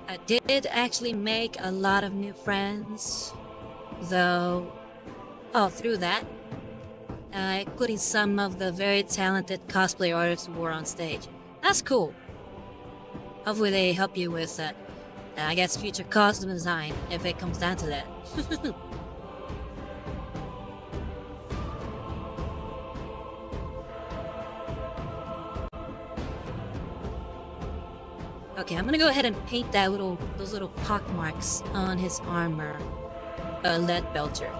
I did actually make a lot of new friends, though, through that, including some of the very talented cosplay artists who were on stage. That's cool. Hopefully they help you with, I guess, future costume design, if it comes down to that. Okay, I'm gonna go ahead and paint those little pock marks on his armor, Leadbelcher.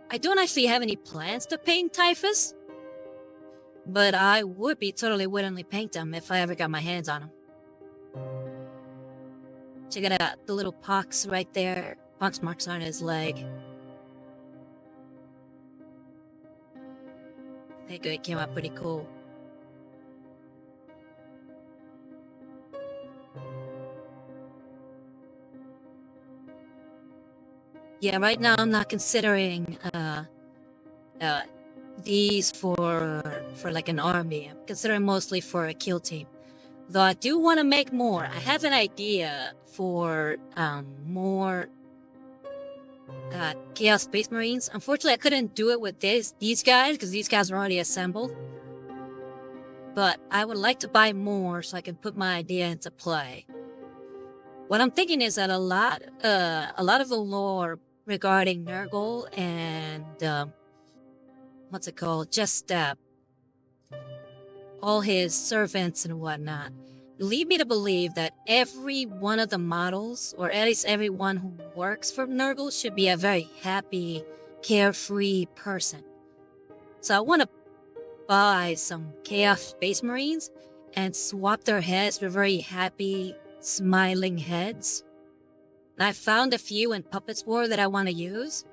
I don't actually have any plans to paint Typhus, but I would be totally willingly paint him if I ever got my hands on him. Check it out, the little pox right there, pox marks on his leg. I think it came out pretty cool. Yeah, right now I'm not considering these for like an army. I'm considering mostly for a kill team. Though I do want to make more. I have an idea for more Chaos Space Marines. Unfortunately, I couldn't do it with these guys because these guys are already assembled. But I would like to buy more so I can put my idea into play. What I'm thinking is that a lot of the lore regarding Nurgle and what's it called? Just all his servants and whatnot lead me to believe that every one of the models, or at least everyone who works for Nurgle, should be a very happy, carefree person. So I want to buy some Chaos Space Marines and swap their heads with very happy, smiling heads. And I found a few in Puppets War that I want to use.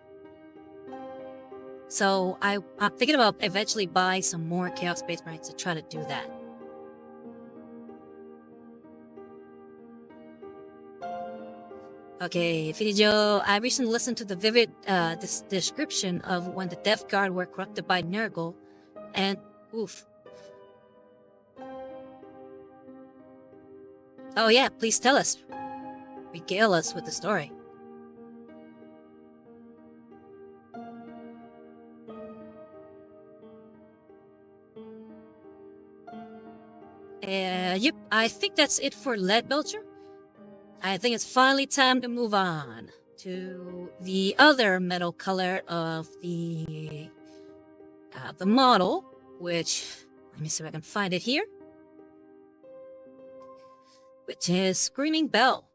So I'm thinking about eventually buying some more Chaos Space Marines to try to do that. Okay, Fidijo, I recently listened to the vivid description of when the Death Guard were corrupted by Nurgle, and oof. Oh yeah, please tell us. Regale us with the story. Yep, I think that's it for Leadbelcher. I think it's finally time to move on to the other metal color of the model, which, let me see if I can find it here, which is Screaming Bell.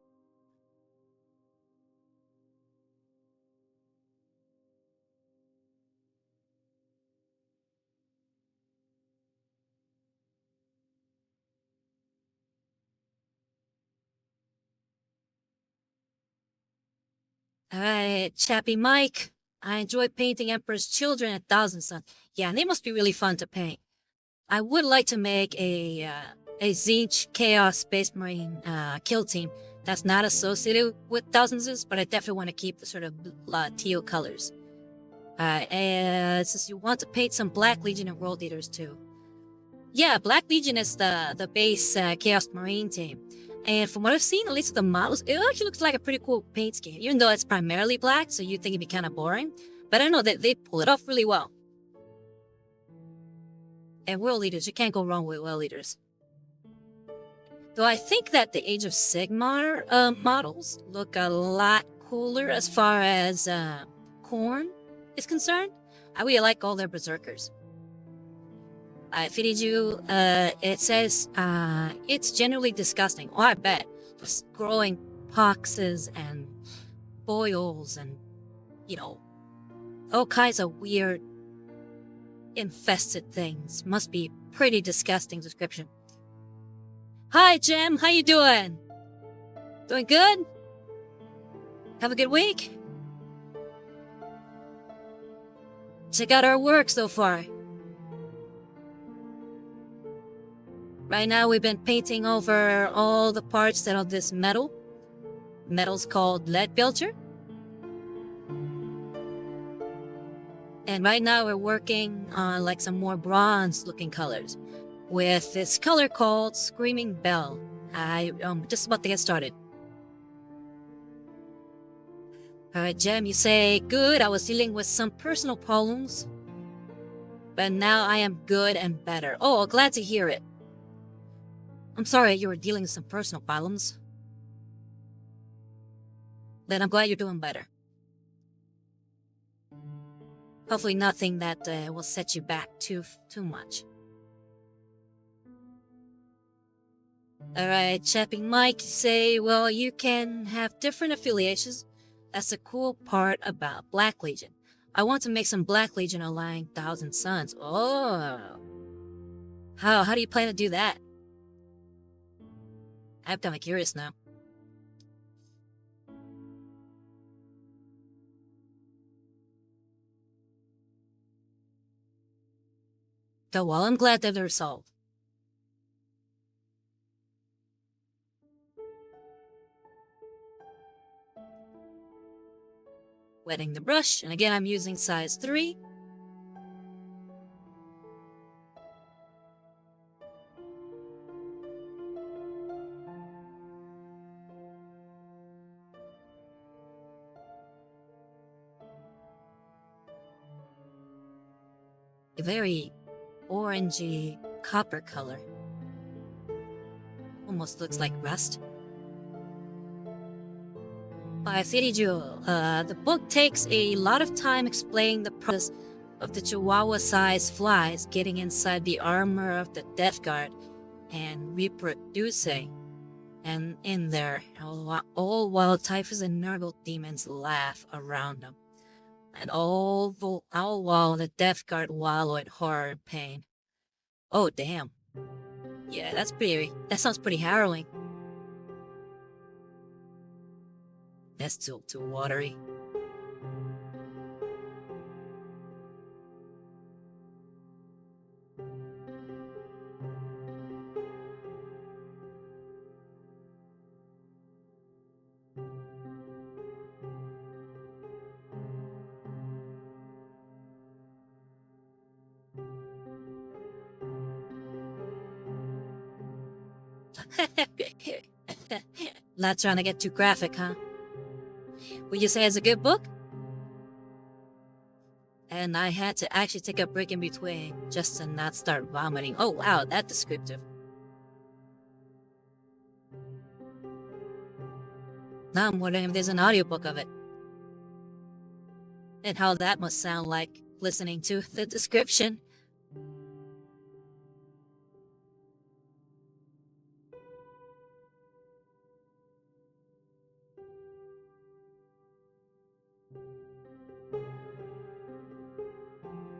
Alright, Chappy Mike. I enjoy painting Emperor's Children at Thousand Sun. Yeah, and they must be really fun to paint. I would like to make a Tzeentch Chaos Space Marine kill team that's not associated with Thousand Suns, but I definitely want to keep the sort of teal colors. And since you want to paint some Black Legion and World Leaders too. Yeah, Black Legion is the base Chaos Marine team. And from what I've seen, at least with the models, it actually looks like a pretty cool paint scheme, even though it's primarily black, so you'd think it'd be kind of boring. But I know that they pull it off really well. And World Leaders, you can't go wrong with World Leaders. Though I think that the Age of Sigmar models look a lot cooler as far as Khorne is concerned. I really like all their Berserkers. Fidiju, it says it's generally disgusting. Oh, I bet. Just growing poxes and boils and, All kinds of weird, infested things. Must be pretty disgusting description. Hi, Jim. How you doing? Doing good? Have a good week? Check out our work so far. Right now we've been painting over all the parts that are this metal. Metal's called Leadblecher. And right now we're working on like some more bronze looking colors with this color called Screaming Bell. I'm just about to get started. Alright, Jem, you say, good, I was dealing with some personal problems, but now I am good and better. Oh, glad to hear it. I'm sorry you were dealing with some personal problems. Then I'm glad you're doing better. Hopefully nothing that will set you back too much. Alright, Chapping Mike, you say, well, you can have different affiliations. That's the cool part about Black Legion. I want to make some Black Legion aligning Thousand Suns. Oh. How do you plan to do that? I'm kind of curious now. Oh, well, I'm glad that they're solved. Wetting the brush, and again I'm using size 3. A very orangey copper color. Almost looks like rust. By City Jewel, the book takes a lot of time explaining the process of the Chihuahua-sized flies getting inside the armor of the Death Guard and reproducing. And in there, all while Typhus and Nurgle demons laugh around them. And all while the Death Guard wallow in horror and pain. Oh, damn. Yeah, that sounds pretty harrowing. That's still too watery. Not trying to get too graphic, huh? Would you say it's a good book? And I had to actually take a break in between just to not start vomiting. Oh wow, that's descriptive. Now I'm wondering if there's an audiobook of it. And how that must sound like listening to the description.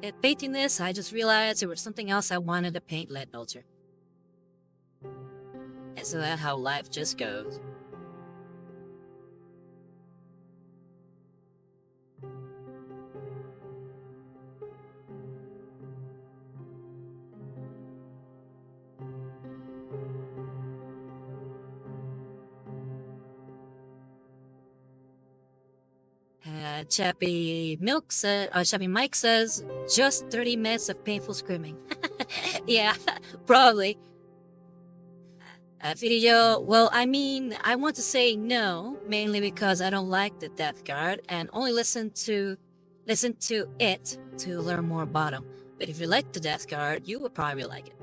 At painting this, I just realized there was something else I wanted to paint Leadbelcher. And so that's how life just goes. Chappy Mike says, just 30 minutes of painful screaming. Yeah, probably. Video, well, I mean, I want to say no, mainly because I don't like the Death Guard and only listen to it to learn more about them. But if you like the Death Guard, you would probably like it.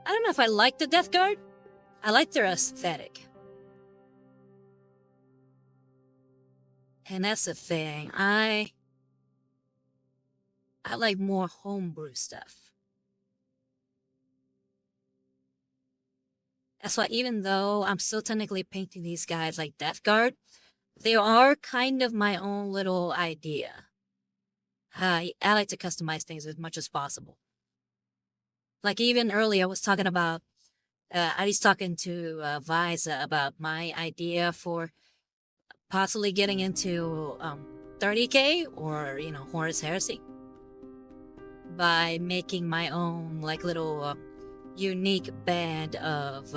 I don't know if I like the Death Guard. I like their aesthetic. And that's the thing, I like more homebrew stuff. That's why even though I'm still technically painting these guys like Death Guard, they are kind of my own little idea. I like to customize things as much as possible. Like even earlier, I was talking about, I was talking to Visa about my idea for possibly getting into 30K or, Horus Heresy by making my own, like, little unique band of,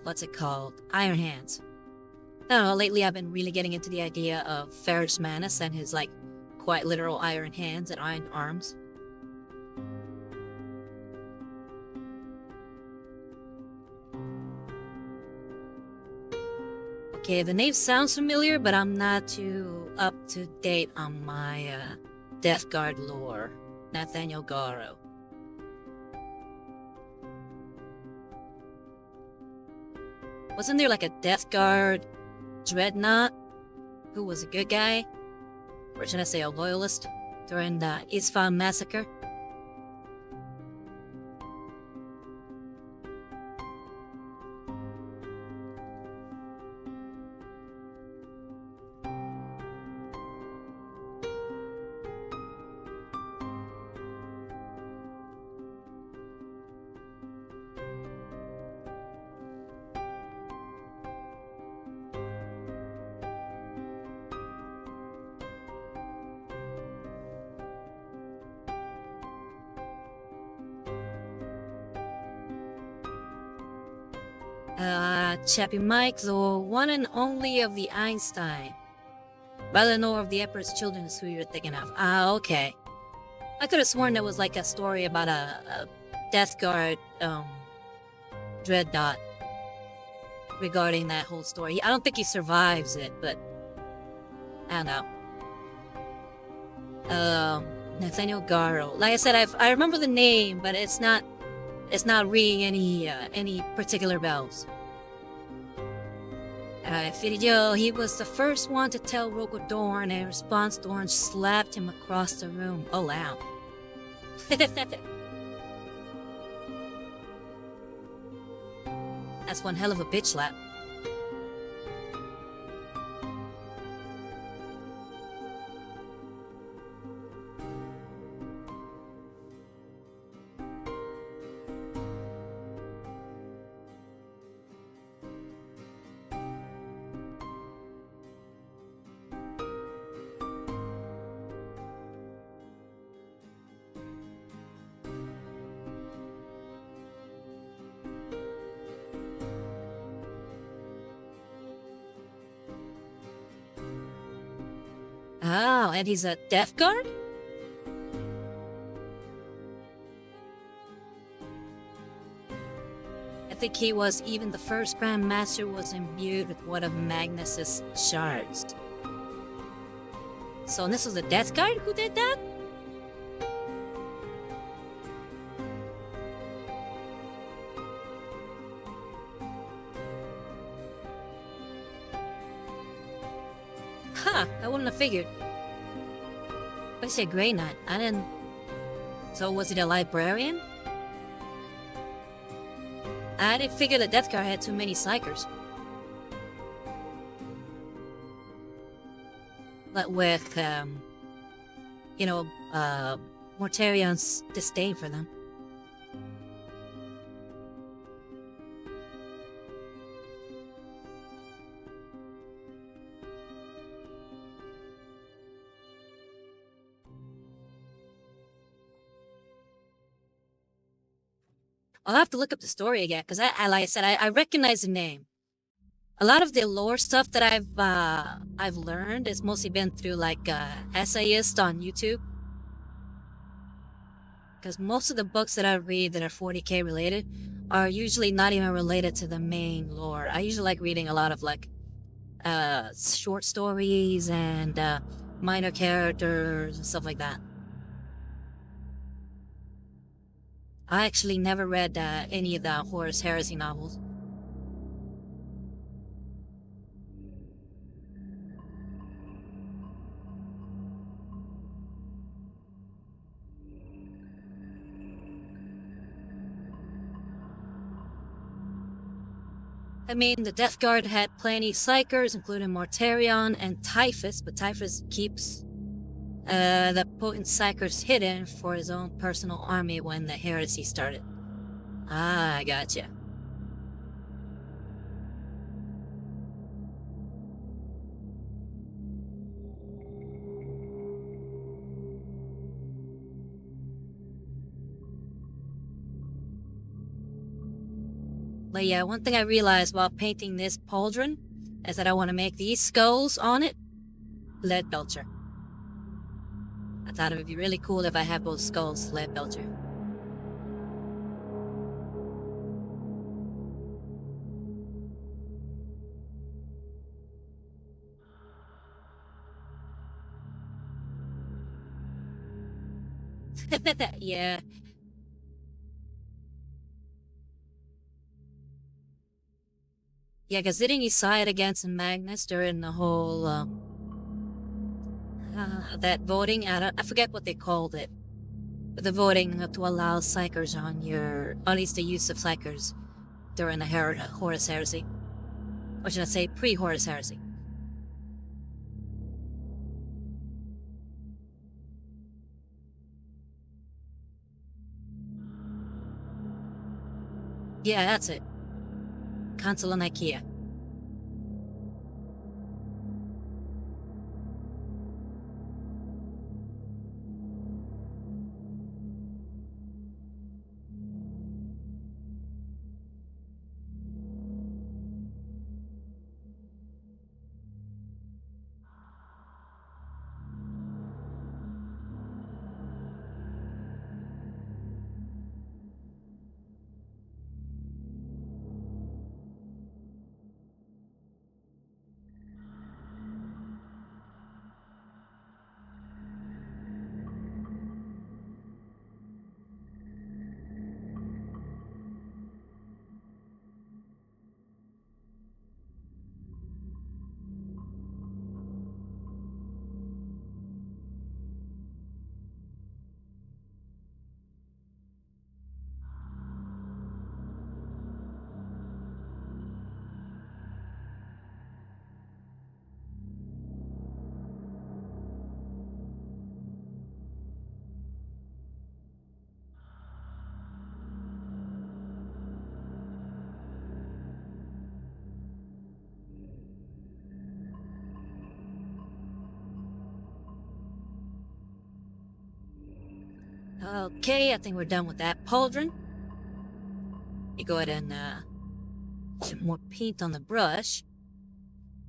what's it called? Iron Hands. I don't know, lately I've been really getting into the idea of Ferrus Manus and his, like, quite literal iron hands and iron arms. Okay, the name sounds familiar, but I'm not too up to date on my Death Guard lore. Nathaniel Garo. Wasn't there like a Death Guard Dreadnought who was a good guy? Or should I say a loyalist during the Isfahan massacre? Chappie Mike, the one and only of the Einstein. Valinor of the Emperor's Children is who you're thinking of. Ah, okay. I could have sworn there was like a story about a Death Guard Dreadnought regarding that whole story. I don't think he survives it, but I don't know. Nathaniel Garo. Like I said, I remember the name, but it's not ringing any particular bells. Fidio, he was the first one to tell Rogo Dorn, and in response, Dorn slapped him across the room. Oh, wow. That's one hell of a bitch slap. Oh, and he's a Death Guard? I think he was even the first Grand Master was imbued with one of Magnus's shards. So this was a Death Guard who did that? Huh, I wouldn't have figured. But I said Grey Knight. I didn't... So was it a librarian? I didn't figure the Death Guard had too many psychers. But with, Mortarion's disdain for them. I'll have to look up the story again, because like I said, I recognize the name. A lot of the lore stuff that I've learned has mostly been through like essayists on YouTube. Because most of the books that I read that are 40K related are usually not even related to the main lore. I usually like reading a lot of like short stories and minor characters and stuff like that. I actually never read any of the Horus Heresy novels. I mean, the Death Guard had plenty psychers, including Mortarion and Typhus, but Typhus keeps the potent psychers hidden for his own personal army when the heresy started. Ah, I gotcha. But yeah, one thing I realized while painting this pauldron is that I want to make these skulls on it leadbelter. I thought it would be really cool if I had both skulls leadbelter. Yeah. Yeah, because didn't you side against Magnus during the whole, that voting? I forget what they called it. But the voting to allow psychers on your, at least the use of psychers during the Horus Heresy. Or should I say pre-Horus Heresy? Yeah, that's it. Council on Ikea. Okay, I think we're done with that pauldron. You go ahead and some more paint on the brush.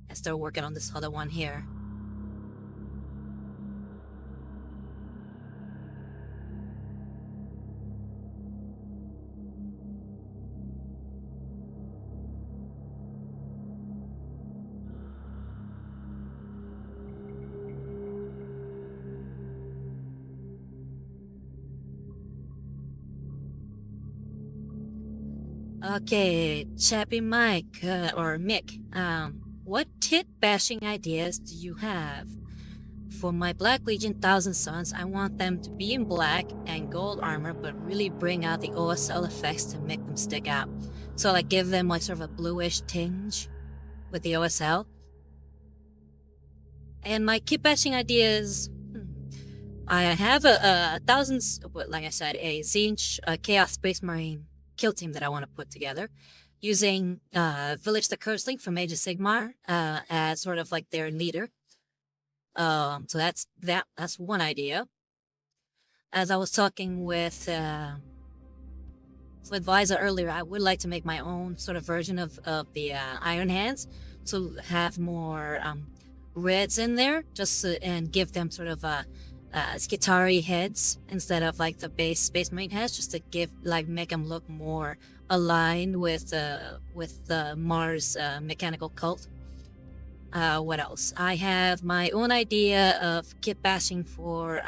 I start working on this other one here. Okay, Chappy Mike, or Mick, what kit bashing ideas do you have? For my Black Legion Thousand Sons, I want them to be in black and gold armor, but really bring out the OSL effects to make them stick out. So like give them like sort of a bluish tinge with the OSL. And my kit bashing ideas, I have a thousands, like I said, a Zinch Chaos Space Marine kill team that I want to put together, using Village the Curseling from Age of Sigmar as sort of like their leader. So that's one idea. As I was talking with Visa earlier, I would like to make my own sort of version of the Iron Hands, to have more reds in there, just and give them sort of Skitari heads instead of like the base Space Marine heads, just to make them look more aligned with the Mars mechanical cult. What else? I have my own idea of kit bashing for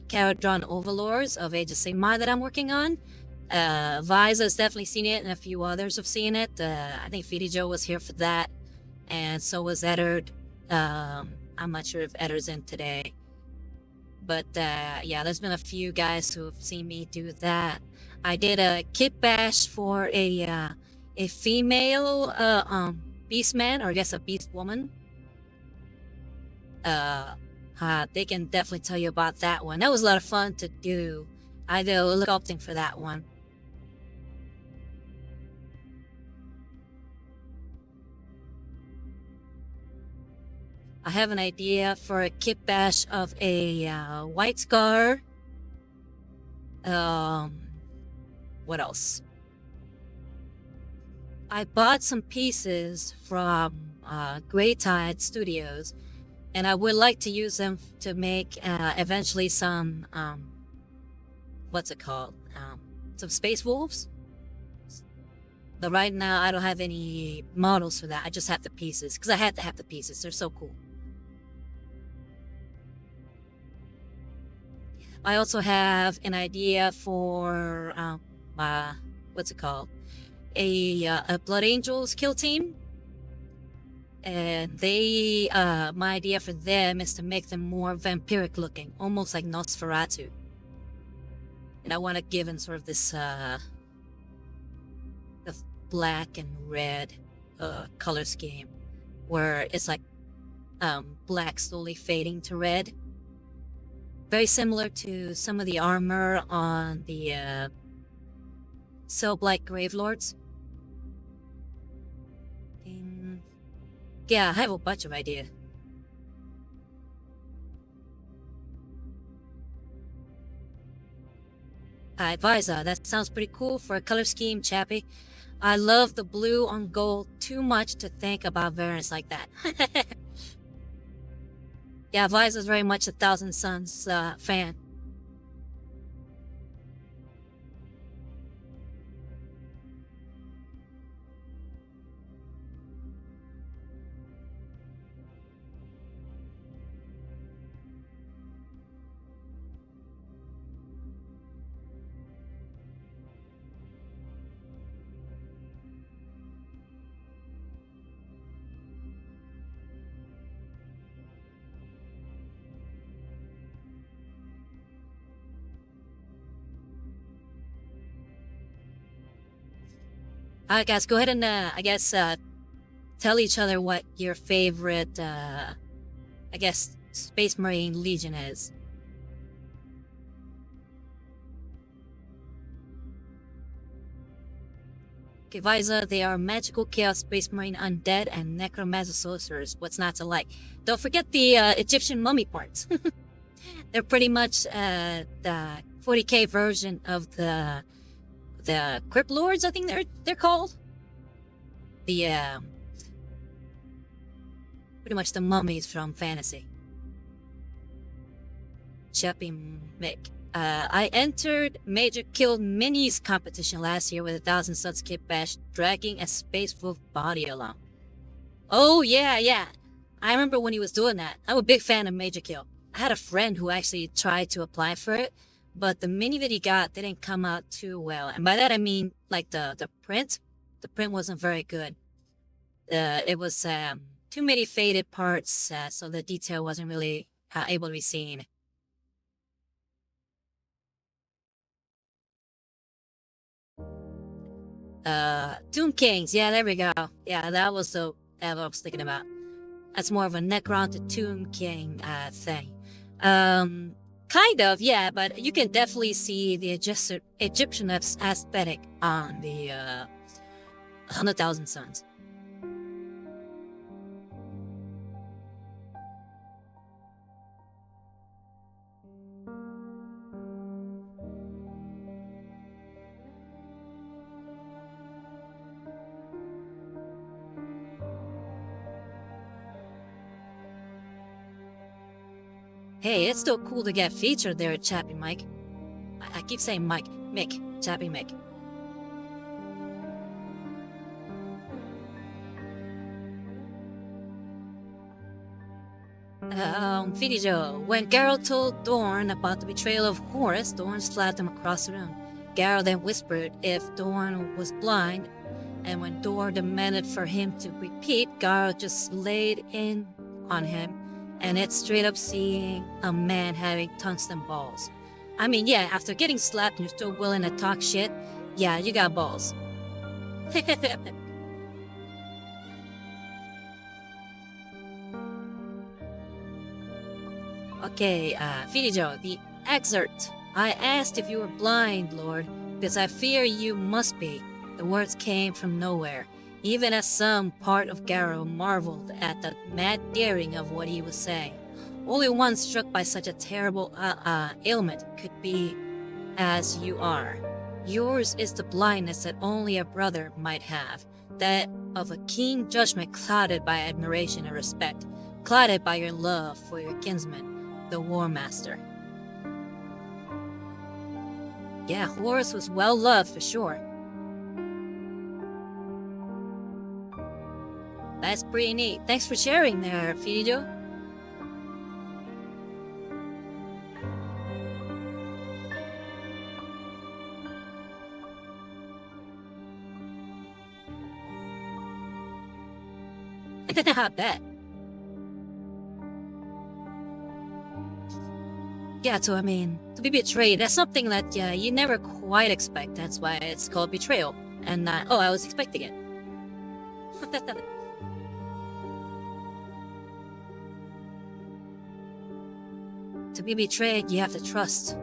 Caradron Overlords of Age of Sigmar that I'm working on. Visa's definitely seen it, and a few others have seen it. I think Feedy Joe was here for that, and so was Eddard. I'm not sure if Eddard's in today. But yeah, there's been a few guys who have seen me do that. I did a kit bash for a a female beastman, or I guess a beast woman. They can definitely tell you about that one. That was a lot of fun to do. I did a little sculpting for that one. I have an idea for a kit bash of a white scar. What else? I bought some pieces from Darktide Studios, and I would like to use them to make eventually some what's it called? Some space wolves. But right now I don't have any models for that. I just have the pieces because I had to have the pieces. They're so cool. I also have an idea for what's it called? A Blood Angels kill team. And they, my idea for them is to make them more vampiric looking, almost like Nosferatu. And I want to give them sort of this, the black and red, color scheme, where it's like, black slowly fading to red. Very similar to some of the armor on the, Cell-Blight Gravelords. Yeah, I have a bunch of ideas. Visa, that sounds pretty cool for a color scheme, Chappie. I love the blue on gold too much to think about variants like that. Yeah, Visa's very much a Thousand Suns fan. Alright guys, go ahead and, tell each other what your favorite, Space Marine Legion is. Okay, Visa, they are magical chaos space marine undead and necromancer sorcerers. What's not to like? Don't forget the Egyptian mummy parts. They're pretty much the 40k version of the Crypt Lords, I think they're called. The pretty much the mummies from fantasy. Chappie Mick. I entered Major Kill Minis competition last year with 1,000 Suns Kit Bash, dragging a Space Wolf body along. Oh yeah. I remember when he was doing that. I'm a big fan of Major Kill. I had a friend who actually tried to apply for it, but the mini that he got didn't come out too well. And by that I mean, like, the print. The print wasn't very good. It was too many faded parts, so the detail wasn't really able to be seen. Tomb Kings, yeah, there we go. Yeah, that was what I was thinking about. That's more of a Necron to Tomb King thing. Kind of, yeah, but you can definitely see the Egyptian aesthetic on the 100,000 Suns. Hey, it's still cool to get featured there at Chappie Mike. I keep saying Mike. Mick. Chappie Mick. Video. When Geralt told Dorn about the betrayal of Horus, Dorn slapped him across the room. Geralt then whispered if Dorn was blind, and when Dorn demanded for him to repeat, Geralt just laid in on him, and it's straight up seeing a man having tungsten balls. I mean, yeah, after getting slapped and you're still willing to talk shit, yeah, you got balls. Okay, Filijo, the excerpt. I asked if you were blind, Lord, because I fear you must be. The words came from nowhere, even as some part of Garrow marveled at the mad daring of what he was saying. Only one struck by such a terrible ailment could be as you are. Yours is the blindness that only a brother might have, that of a keen judgment clouded by admiration and respect, clouded by your love for your kinsman, the War Master. Yeah, Horus was well loved for sure. That's pretty neat. Thanks for sharing there, Filijo. I bet. Yeah, so I mean, to be betrayed, that's something that you never quite expect. That's why it's called betrayal. And, oh, I was expecting it. To be betrayed, you have to trust.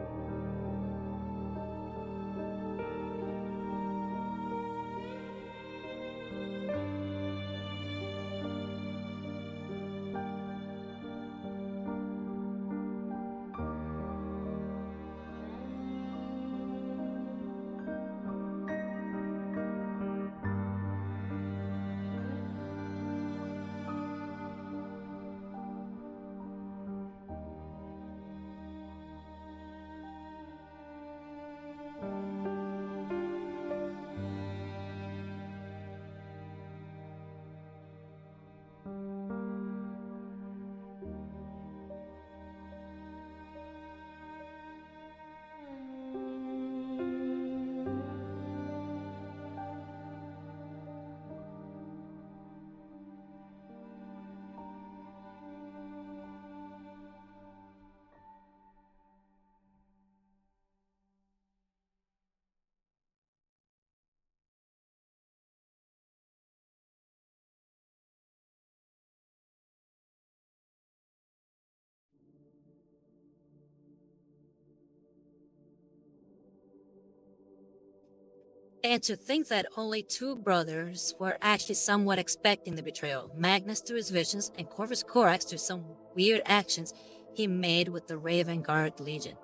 And to think that only two brothers were actually somewhat expecting the betrayal, Magnus through his visions and Corvus Corax through some weird actions he made with the Raven Guard Legion.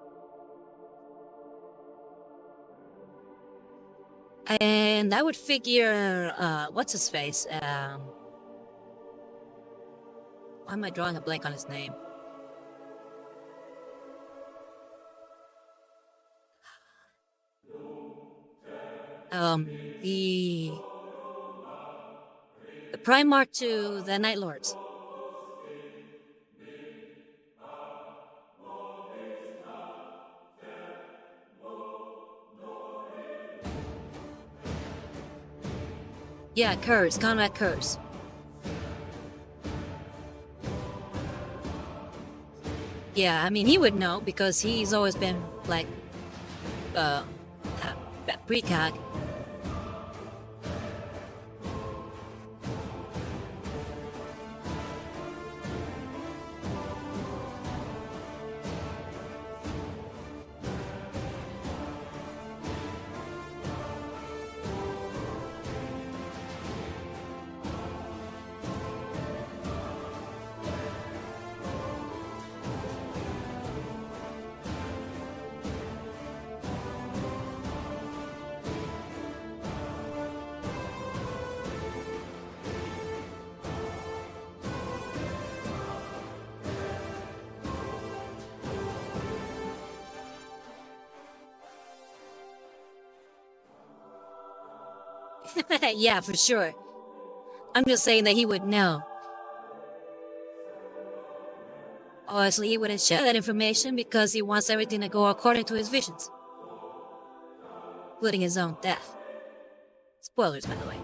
And that would figure, what's his face? Why am I drawing a blank on his name? The Primarch to the Night Lords. Yeah, Curse, Conrad Curse. Yeah, I mean, he would know because he's always been, like, precog. Yeah, for sure. I'm just saying that he would know. Honestly, he wouldn't share that information because he wants everything to go according to his visions, including his own death. Spoilers, by the way.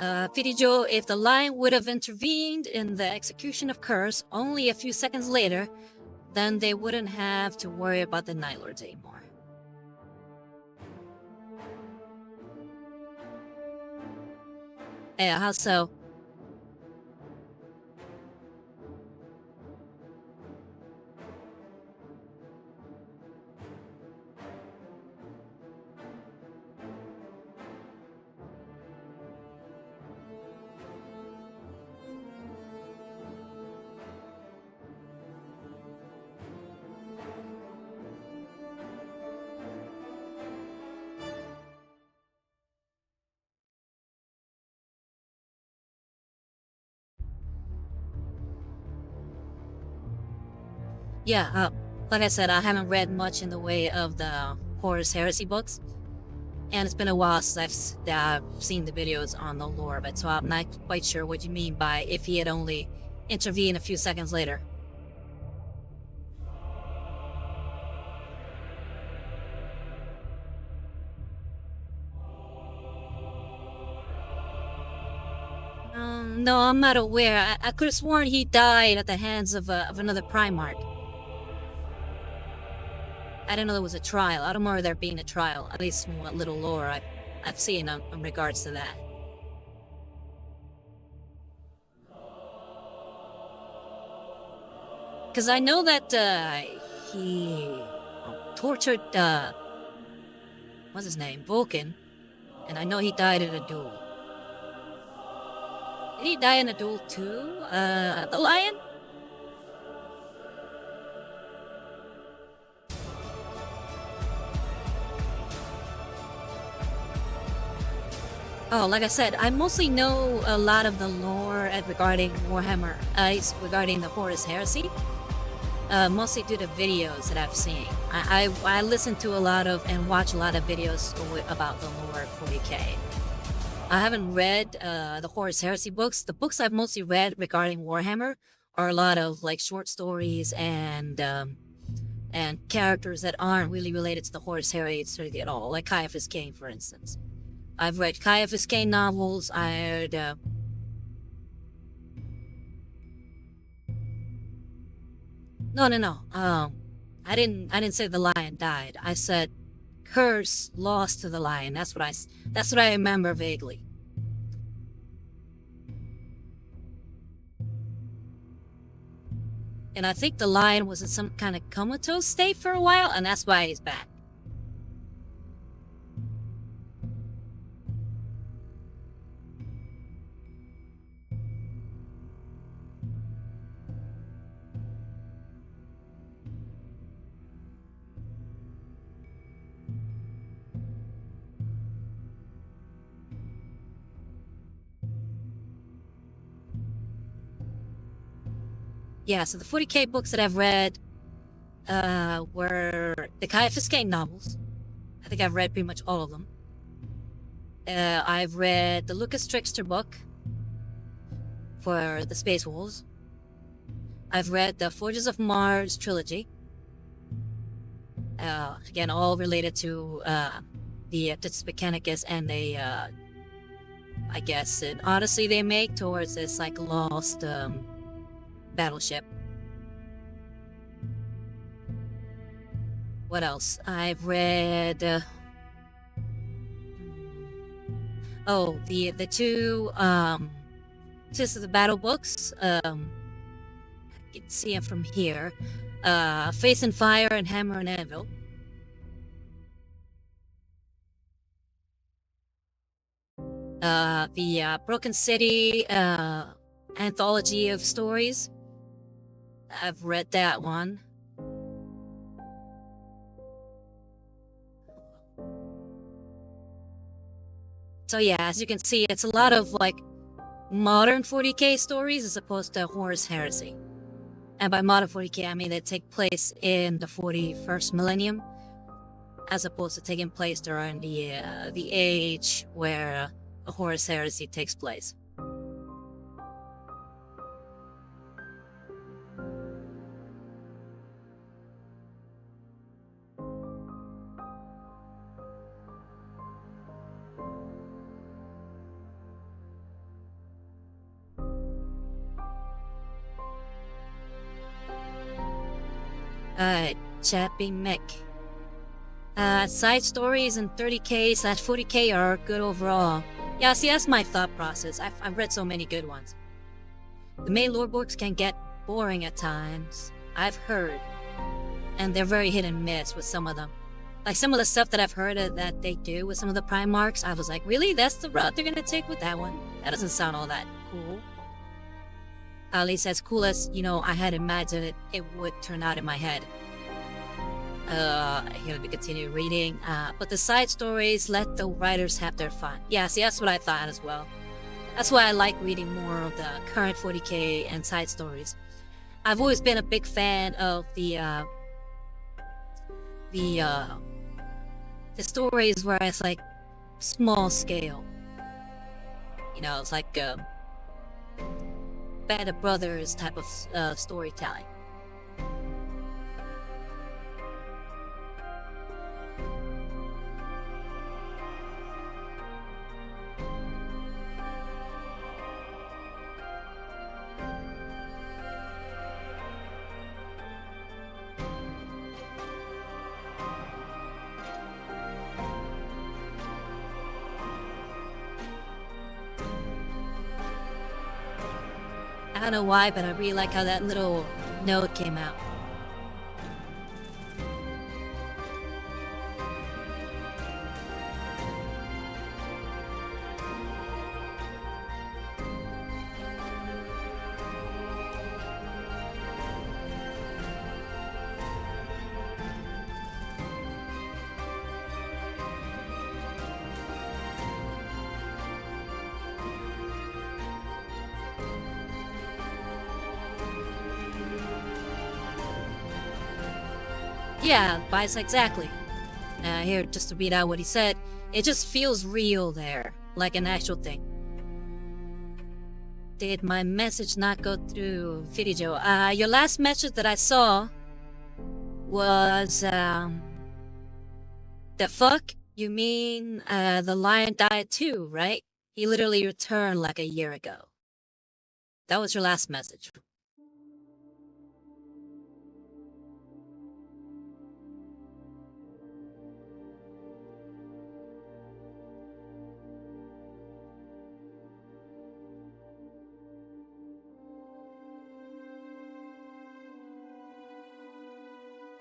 Fidijo, if the lion would have intervened in the execution of Curse only a few seconds later, then they wouldn't have to worry about the Night Lords anymore. Yeah, how so? Yeah, like I said, I haven't read much in the way of the Horus Heresy books, and it's been a while since I've seen the videos on the lore of it, so I'm not quite sure what you mean by if he had only intervened a few seconds later. No, I'm not aware. I could have sworn he died at the hands of another Primarch. I didn't know there was a trial. I don't remember there being a trial, at least from what little lore I've seen in regards to that. Because I know that he tortured, what's his name, Vulcan, and I know he died in a duel. Did he die in a duel too? The lion? Oh, like I said, I mostly know a lot of the lore regarding Warhammer, regarding the Horus Heresy. Mostly due to videos that I've seen. I listen to a lot of and watch a lot of videos about the lore of 40k. I haven't read the Horus Heresy books. The books I've mostly read regarding Warhammer are a lot of like short stories and characters that aren't really related to the Horus Heresy at all, like Caiaphas Cain, for instance. I've read Caiaphas Cain novels. I heard. No. I didn't say the lion died. I said Curse lost to the lion. That's what I remember vaguely. And I think the lion was in some kind of comatose state for a while, and that's why he's back. Yeah, so the 40k books that I've read were the Caiaphas Cain novels. I think I've read pretty much all of them. I've read the Lucas Trickster book for the Space Wolves. I've read the Forges of Mars trilogy. Again, all related to the Mechanicus and the, I guess, an odyssey they make towards this like lost battleship. What else? I've read. The two Sisters of the Battle books. You can see them from here. Face and Fire and Hammer and Anvil. The Broken City anthology of stories. I've read that one. So yeah, as you can see, it's a lot of like modern 40k stories as opposed to Horus Heresy. And by modern 40k, I mean they take place in the 41st millennium, as opposed to taking place during the age where a Horus Heresy takes place. Chappy Mick. Side stories and 30k/40k are good overall. Yeah, see, that's my thought process. I've read so many good ones. The main lore books can get boring at times, I've heard, and they're very hit and miss with some of them. Like some of the stuff that I've heard that they do with some of the Primarchs, I was like, really? That's the route they're gonna take with that one? That doesn't sound all that cool. At least as cool as, I had imagined it would turn out in my head. Here we continue reading. But the side stories let the writers have their fun. Yeah, see, that's what I thought as well. That's why I like reading more of the current 40k and side stories. I've always been a big fan of the stories where it's like small scale. It's like Band of Brothers type of storytelling. I don't know why, but I really like how that little note came out. Yeah, Bias, exactly. Here, just to read out what he said, it just feels real there, like an actual thing. Did my message not go through, Video? Your last message that I saw was, the fuck? You mean, the lion died too, right? He literally returned like a year ago. That was your last message.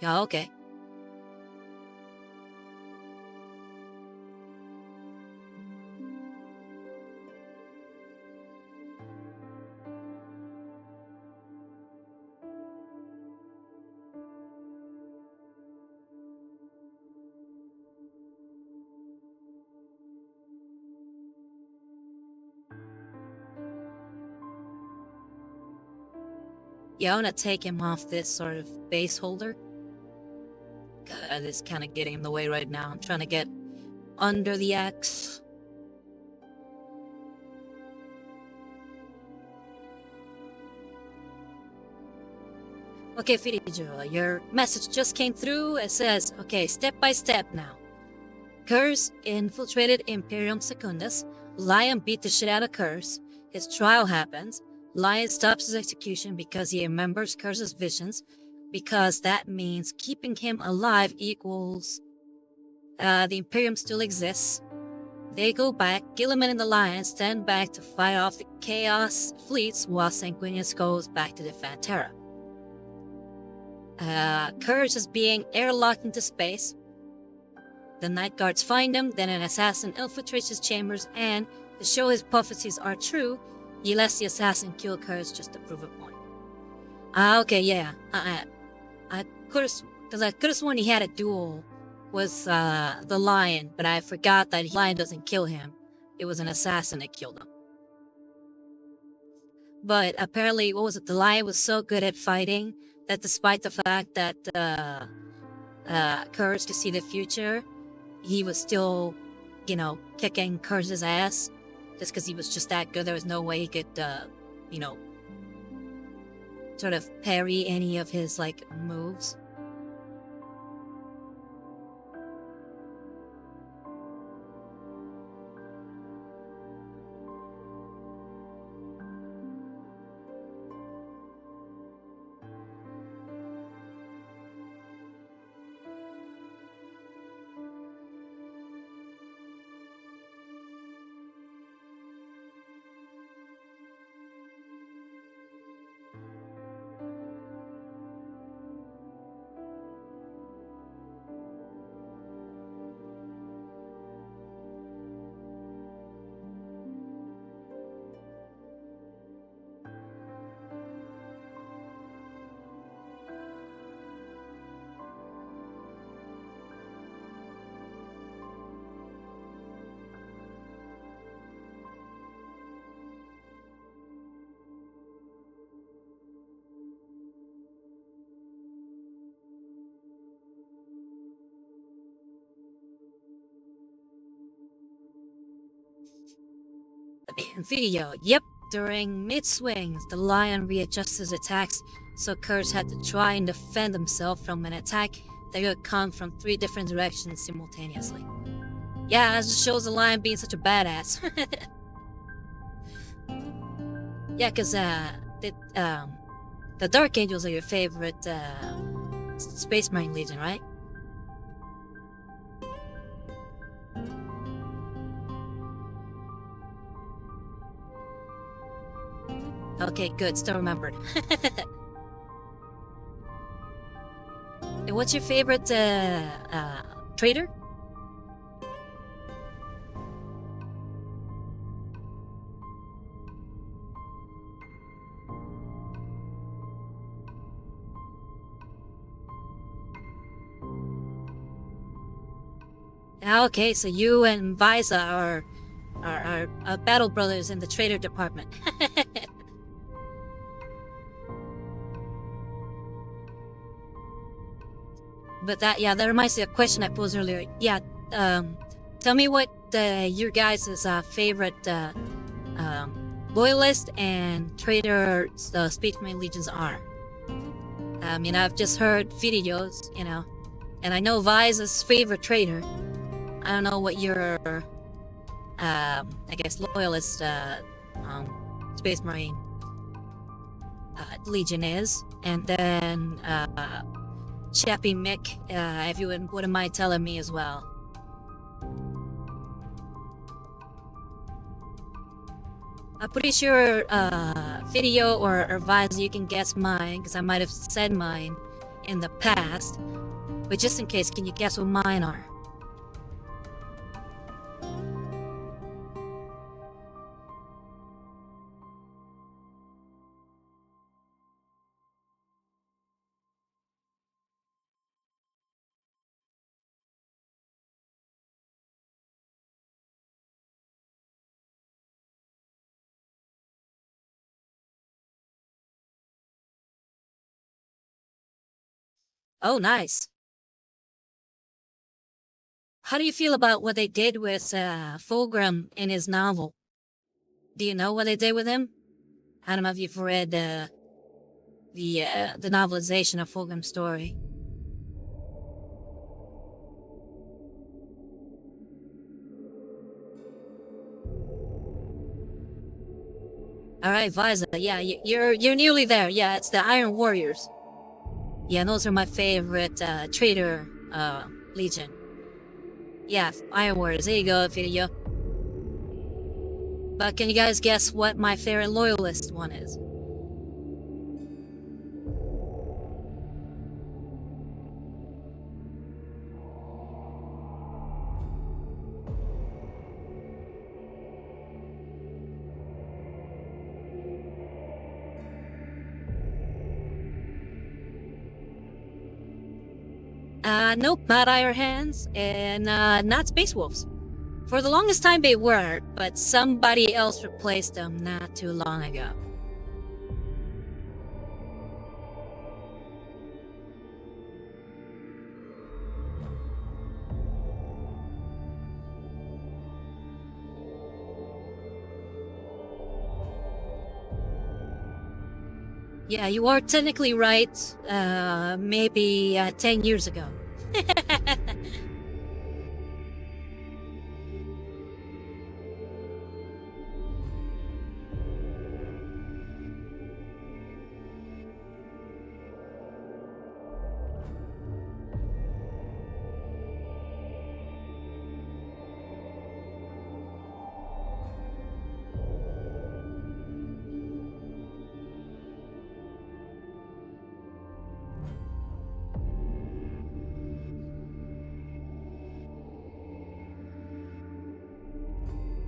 Yeah, okay. Yeah, I'm gonna take him off this sort of base holder. God, it's kind of getting in the way right now. I'm trying to get under the axe. Okay, Firijo, your message just came through. It says, okay, step by step now. Curse infiltrated Imperium Secundus. Lion beat the shit out of Curse. His trial happens. Lion stops his execution because he remembers Curse's visions, because that means keeping him alive equals the Imperium still exists. They go back. Guillaume and the Lion stand back to fight off the Chaos fleets while Sanguinius goes back to defend Terra. Curse is being airlocked into space. The Night Guards find him, then an assassin infiltrates his chambers, and to show his prophecies are true, he lets the assassin kill Curse just to prove a point. Okay, yeah. I could have sworn he had a duel with the Lion, but I forgot that the Lion doesn't kill him. It was an assassin that killed him. But apparently, the Lion was so good at fighting that despite the fact that Curse could see the future, he was still, kicking Curse's ass just because he was just that good. There was no way he could, sort of parry any of his, moves. Video. Yep. During mid-swings, the lion readjusts his attacks, so Kurz had to try and defend himself from an attack that could come from 3 different directions simultaneously. Yeah, that just shows the lion being such a badass. Yeah, because the Dark Angels are your favorite Space Marine Legion, right? Okay, good. Still remembered. What's your favorite trader? Okay, so you and Visa are battle brothers in the trader department. But that reminds me of a question I posed earlier. Yeah, tell me what your guys' favorite loyalist and trader Space Marine Legions are. I've just heard videos, and I know Visa's favorite trader. I don't know what your, I guess, loyalist Space Marine Legion is, and then Chappie Mick, if you wouldn't mind telling me as well. I'm pretty sure video or Visa, you can guess mine, because I might have said mine in the past. But just in case, can you guess what mine are? Oh, nice. How do you feel about what they did with Fulgrim in his novel? Do you know what they did with him? I don't know if you've read the novelization of Fulgrim's story. All right, Visa. Yeah, you're nearly there. Yeah, it's the Iron Warriors. Yeah, those are my favorite trader legion. Yeah, Iron Warriors. There you go, video. But can you guys guess what my favorite loyalist one is? Nope, not Iron Hands, and not Space Wolves. For the longest time they were, but somebody else replaced them not too long ago. Yeah, you are technically right, maybe 10 years ago.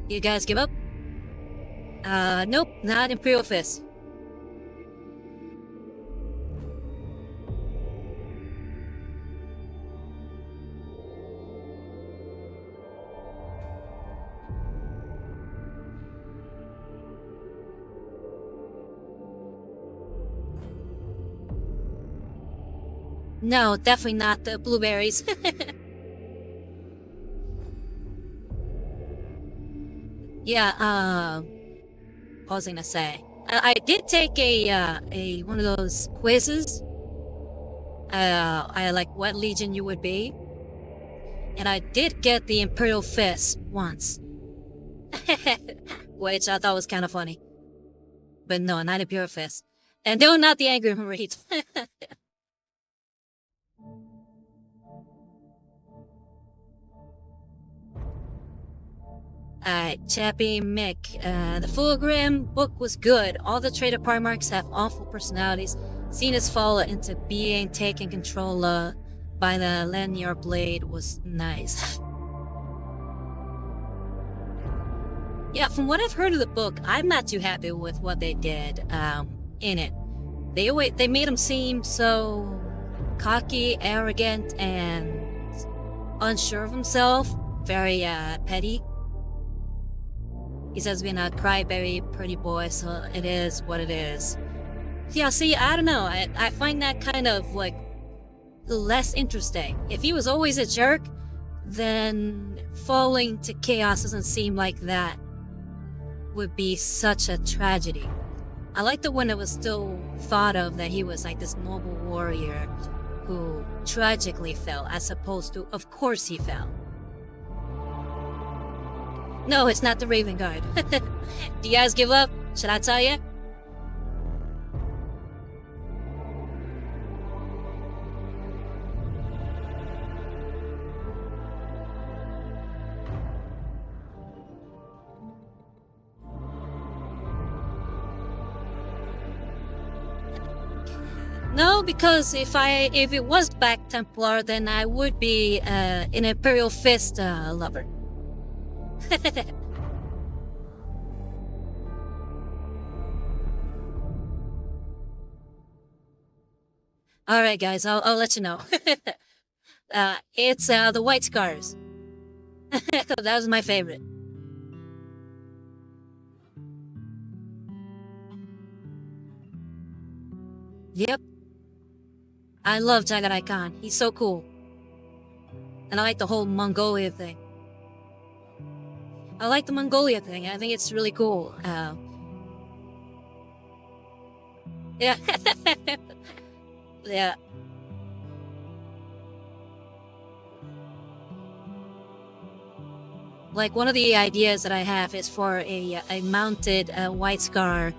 You guys give up? Nope, not Imperial Fist. No, definitely not the blueberries. Yeah, what was I gonna say? I did take a one of those quizzes. I like what legion you would be, and I did get the Imperial Fist once, which I thought was kind of funny. But no, not Imperial Fist, and they were not the Angry Marines. Alright, Chappie Mick. The Fulgrim book was good. All the traitor Primarchs have awful personalities. Cena's fall into being taken control by the Linear Blade was nice. Yeah, from what I've heard of the book, I'm not too happy with what they did in it. They made him seem so cocky, arrogant, and unsure of himself. Very petty. He says being a crybaby pretty boy, so it is what it is. Yeah, see, I don't know. I find that kind of, like, less interesting. If he was always a jerk, then falling to chaos doesn't seem like that would be such a tragedy. I liked it when it was still thought of that he was like this noble warrior who tragically fell, as opposed to, of course he fell. No, it's not the Raven Guard. Do you guys give up? Should I tell you? No, because if it was Black Templar, then I would be an Imperial Fist lover. Alright guys, I'll let you know. It's the White Scars. That was my favorite. Yep. I love Jagarai Khan. He's so cool. And I like the whole Mongolia thing. I like the Mongolia thing. I think it's really cool. Yeah. Yeah. Like, one of the ideas that I have is for a mounted White Scar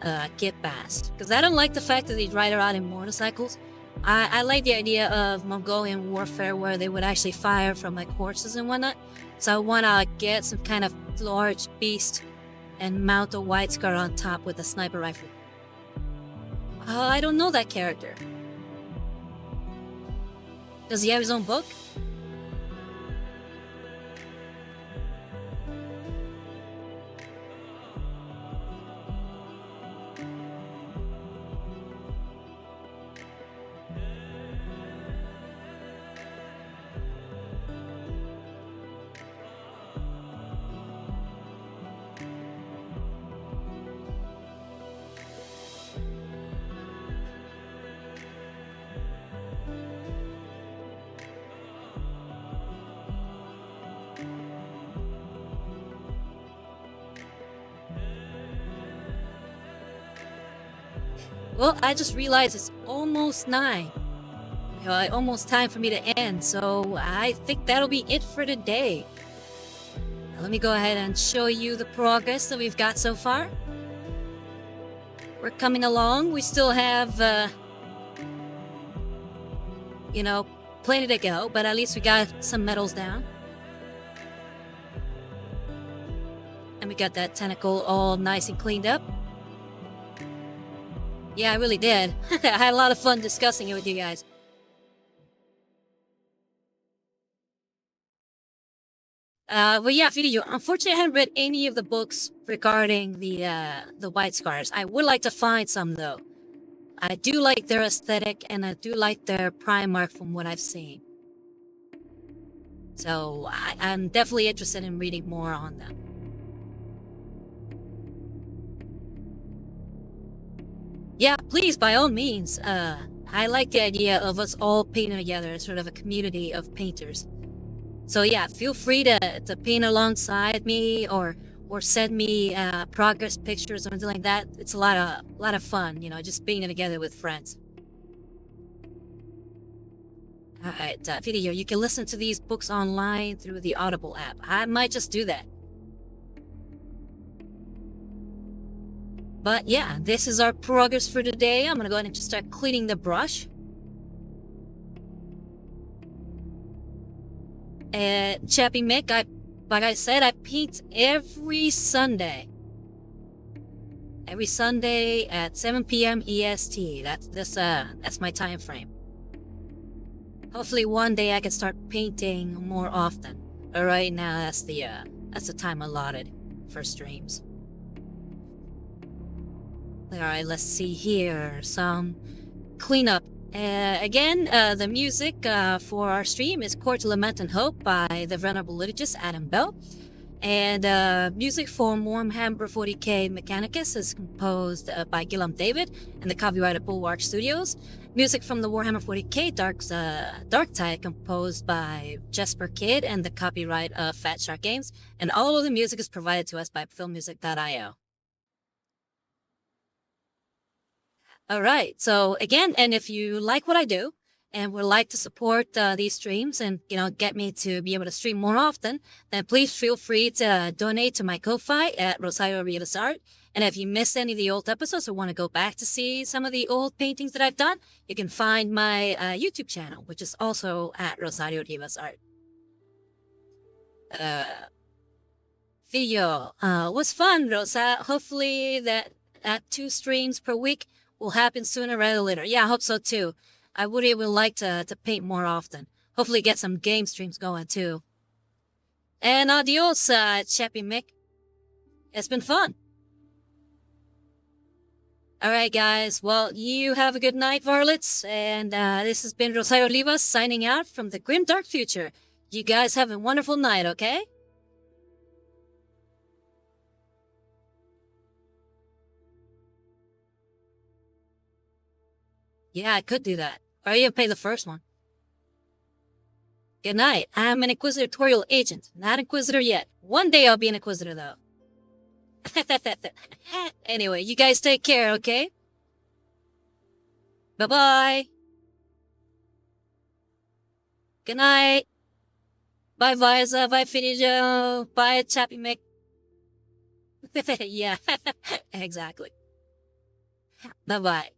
kitbash. Because I don't like the fact that they ride around in motorcycles. I like the idea of Mongolian warfare where they would actually fire from like horses and whatnot. So I want to get some kind of large beast and mount a White Scar on top with a sniper rifle. I don't know that character. Does he have his own book? Well, I just realized it's almost 9. Almost time for me to end, so I think that'll be it for today. Now, let me go ahead and show you the progress that we've got so far. We're coming along. We still have, plenty to go, but at least we got some medals down. And we got that tentacle all nice and cleaned up. Yeah, I really did. I had a lot of fun discussing it with you guys. But yeah, video. Unfortunately, I haven't read any of the books regarding the White Scars. I would like to find some though. I do like their aesthetic, and I do like their Primarch from what I've seen. So I'm definitely interested in reading more on them. Yeah, please, by all means. I like the idea of us all painting together as sort of a community of painters. So yeah, feel free to paint alongside me or or send me progress pictures or anything like that. It's a lot of fun, you know, just being together with friends. Alright, video, you can listen to these books online through the Audible app. I might just do that. But yeah, this is our progress for today. I'm gonna go ahead and just start cleaning the brush. Chappy Mick, like I said, I paint every Sunday. Every Sunday at 7 p.m. EST. That's my time frame. Hopefully one day I can start painting more often. But right now that's the time allotted for streams. Alright, let's see here. Some cleanup. Again, the music for our stream is Court to Lament and Hope by the Venerable Liturgist Adam Bell. And music for Warhammer 40k Mechanicus is composed by Guillaume David and the copyrighted Bulwark Studios. Music from the Warhammer 40k Darktide composed by Jesper Kyd and the copyright of Fat Shark Games. And all of the music is provided to us by filmmusic.io. Alright, so again, and if you like what I do and would like to support these streams and, you know, get me to be able to stream more often, then please feel free to donate to my Ko-Fi at Rosario Rivas Art. And if you missed any of the old episodes or want to go back to see some of the old paintings that I've done, you can find my YouTube channel, which is also at Rosario Rivas Art. Video was fun, Rosa. Hopefully that 2 streams per week will happen sooner rather than later. Yeah, I hope so too. I would like to paint more often. Hopefully get some game streams going too. And adios, Chappy Mick. It's been fun. Alright guys, well, you have a good night, Varlets. And this has been Rosario Rivas signing out from the grim dark future. You guys have a wonderful night, okay? Yeah, I could do that. Or you pay the first one. Good night. I'm an inquisitorial agent. Not inquisitor yet. One day I'll be an inquisitor, though. Anyway, you guys take care, okay? Bye-bye. Good night. Bye, Visa. Bye, Finijo. Bye, Chappy Mick. Yeah, exactly. Bye-bye.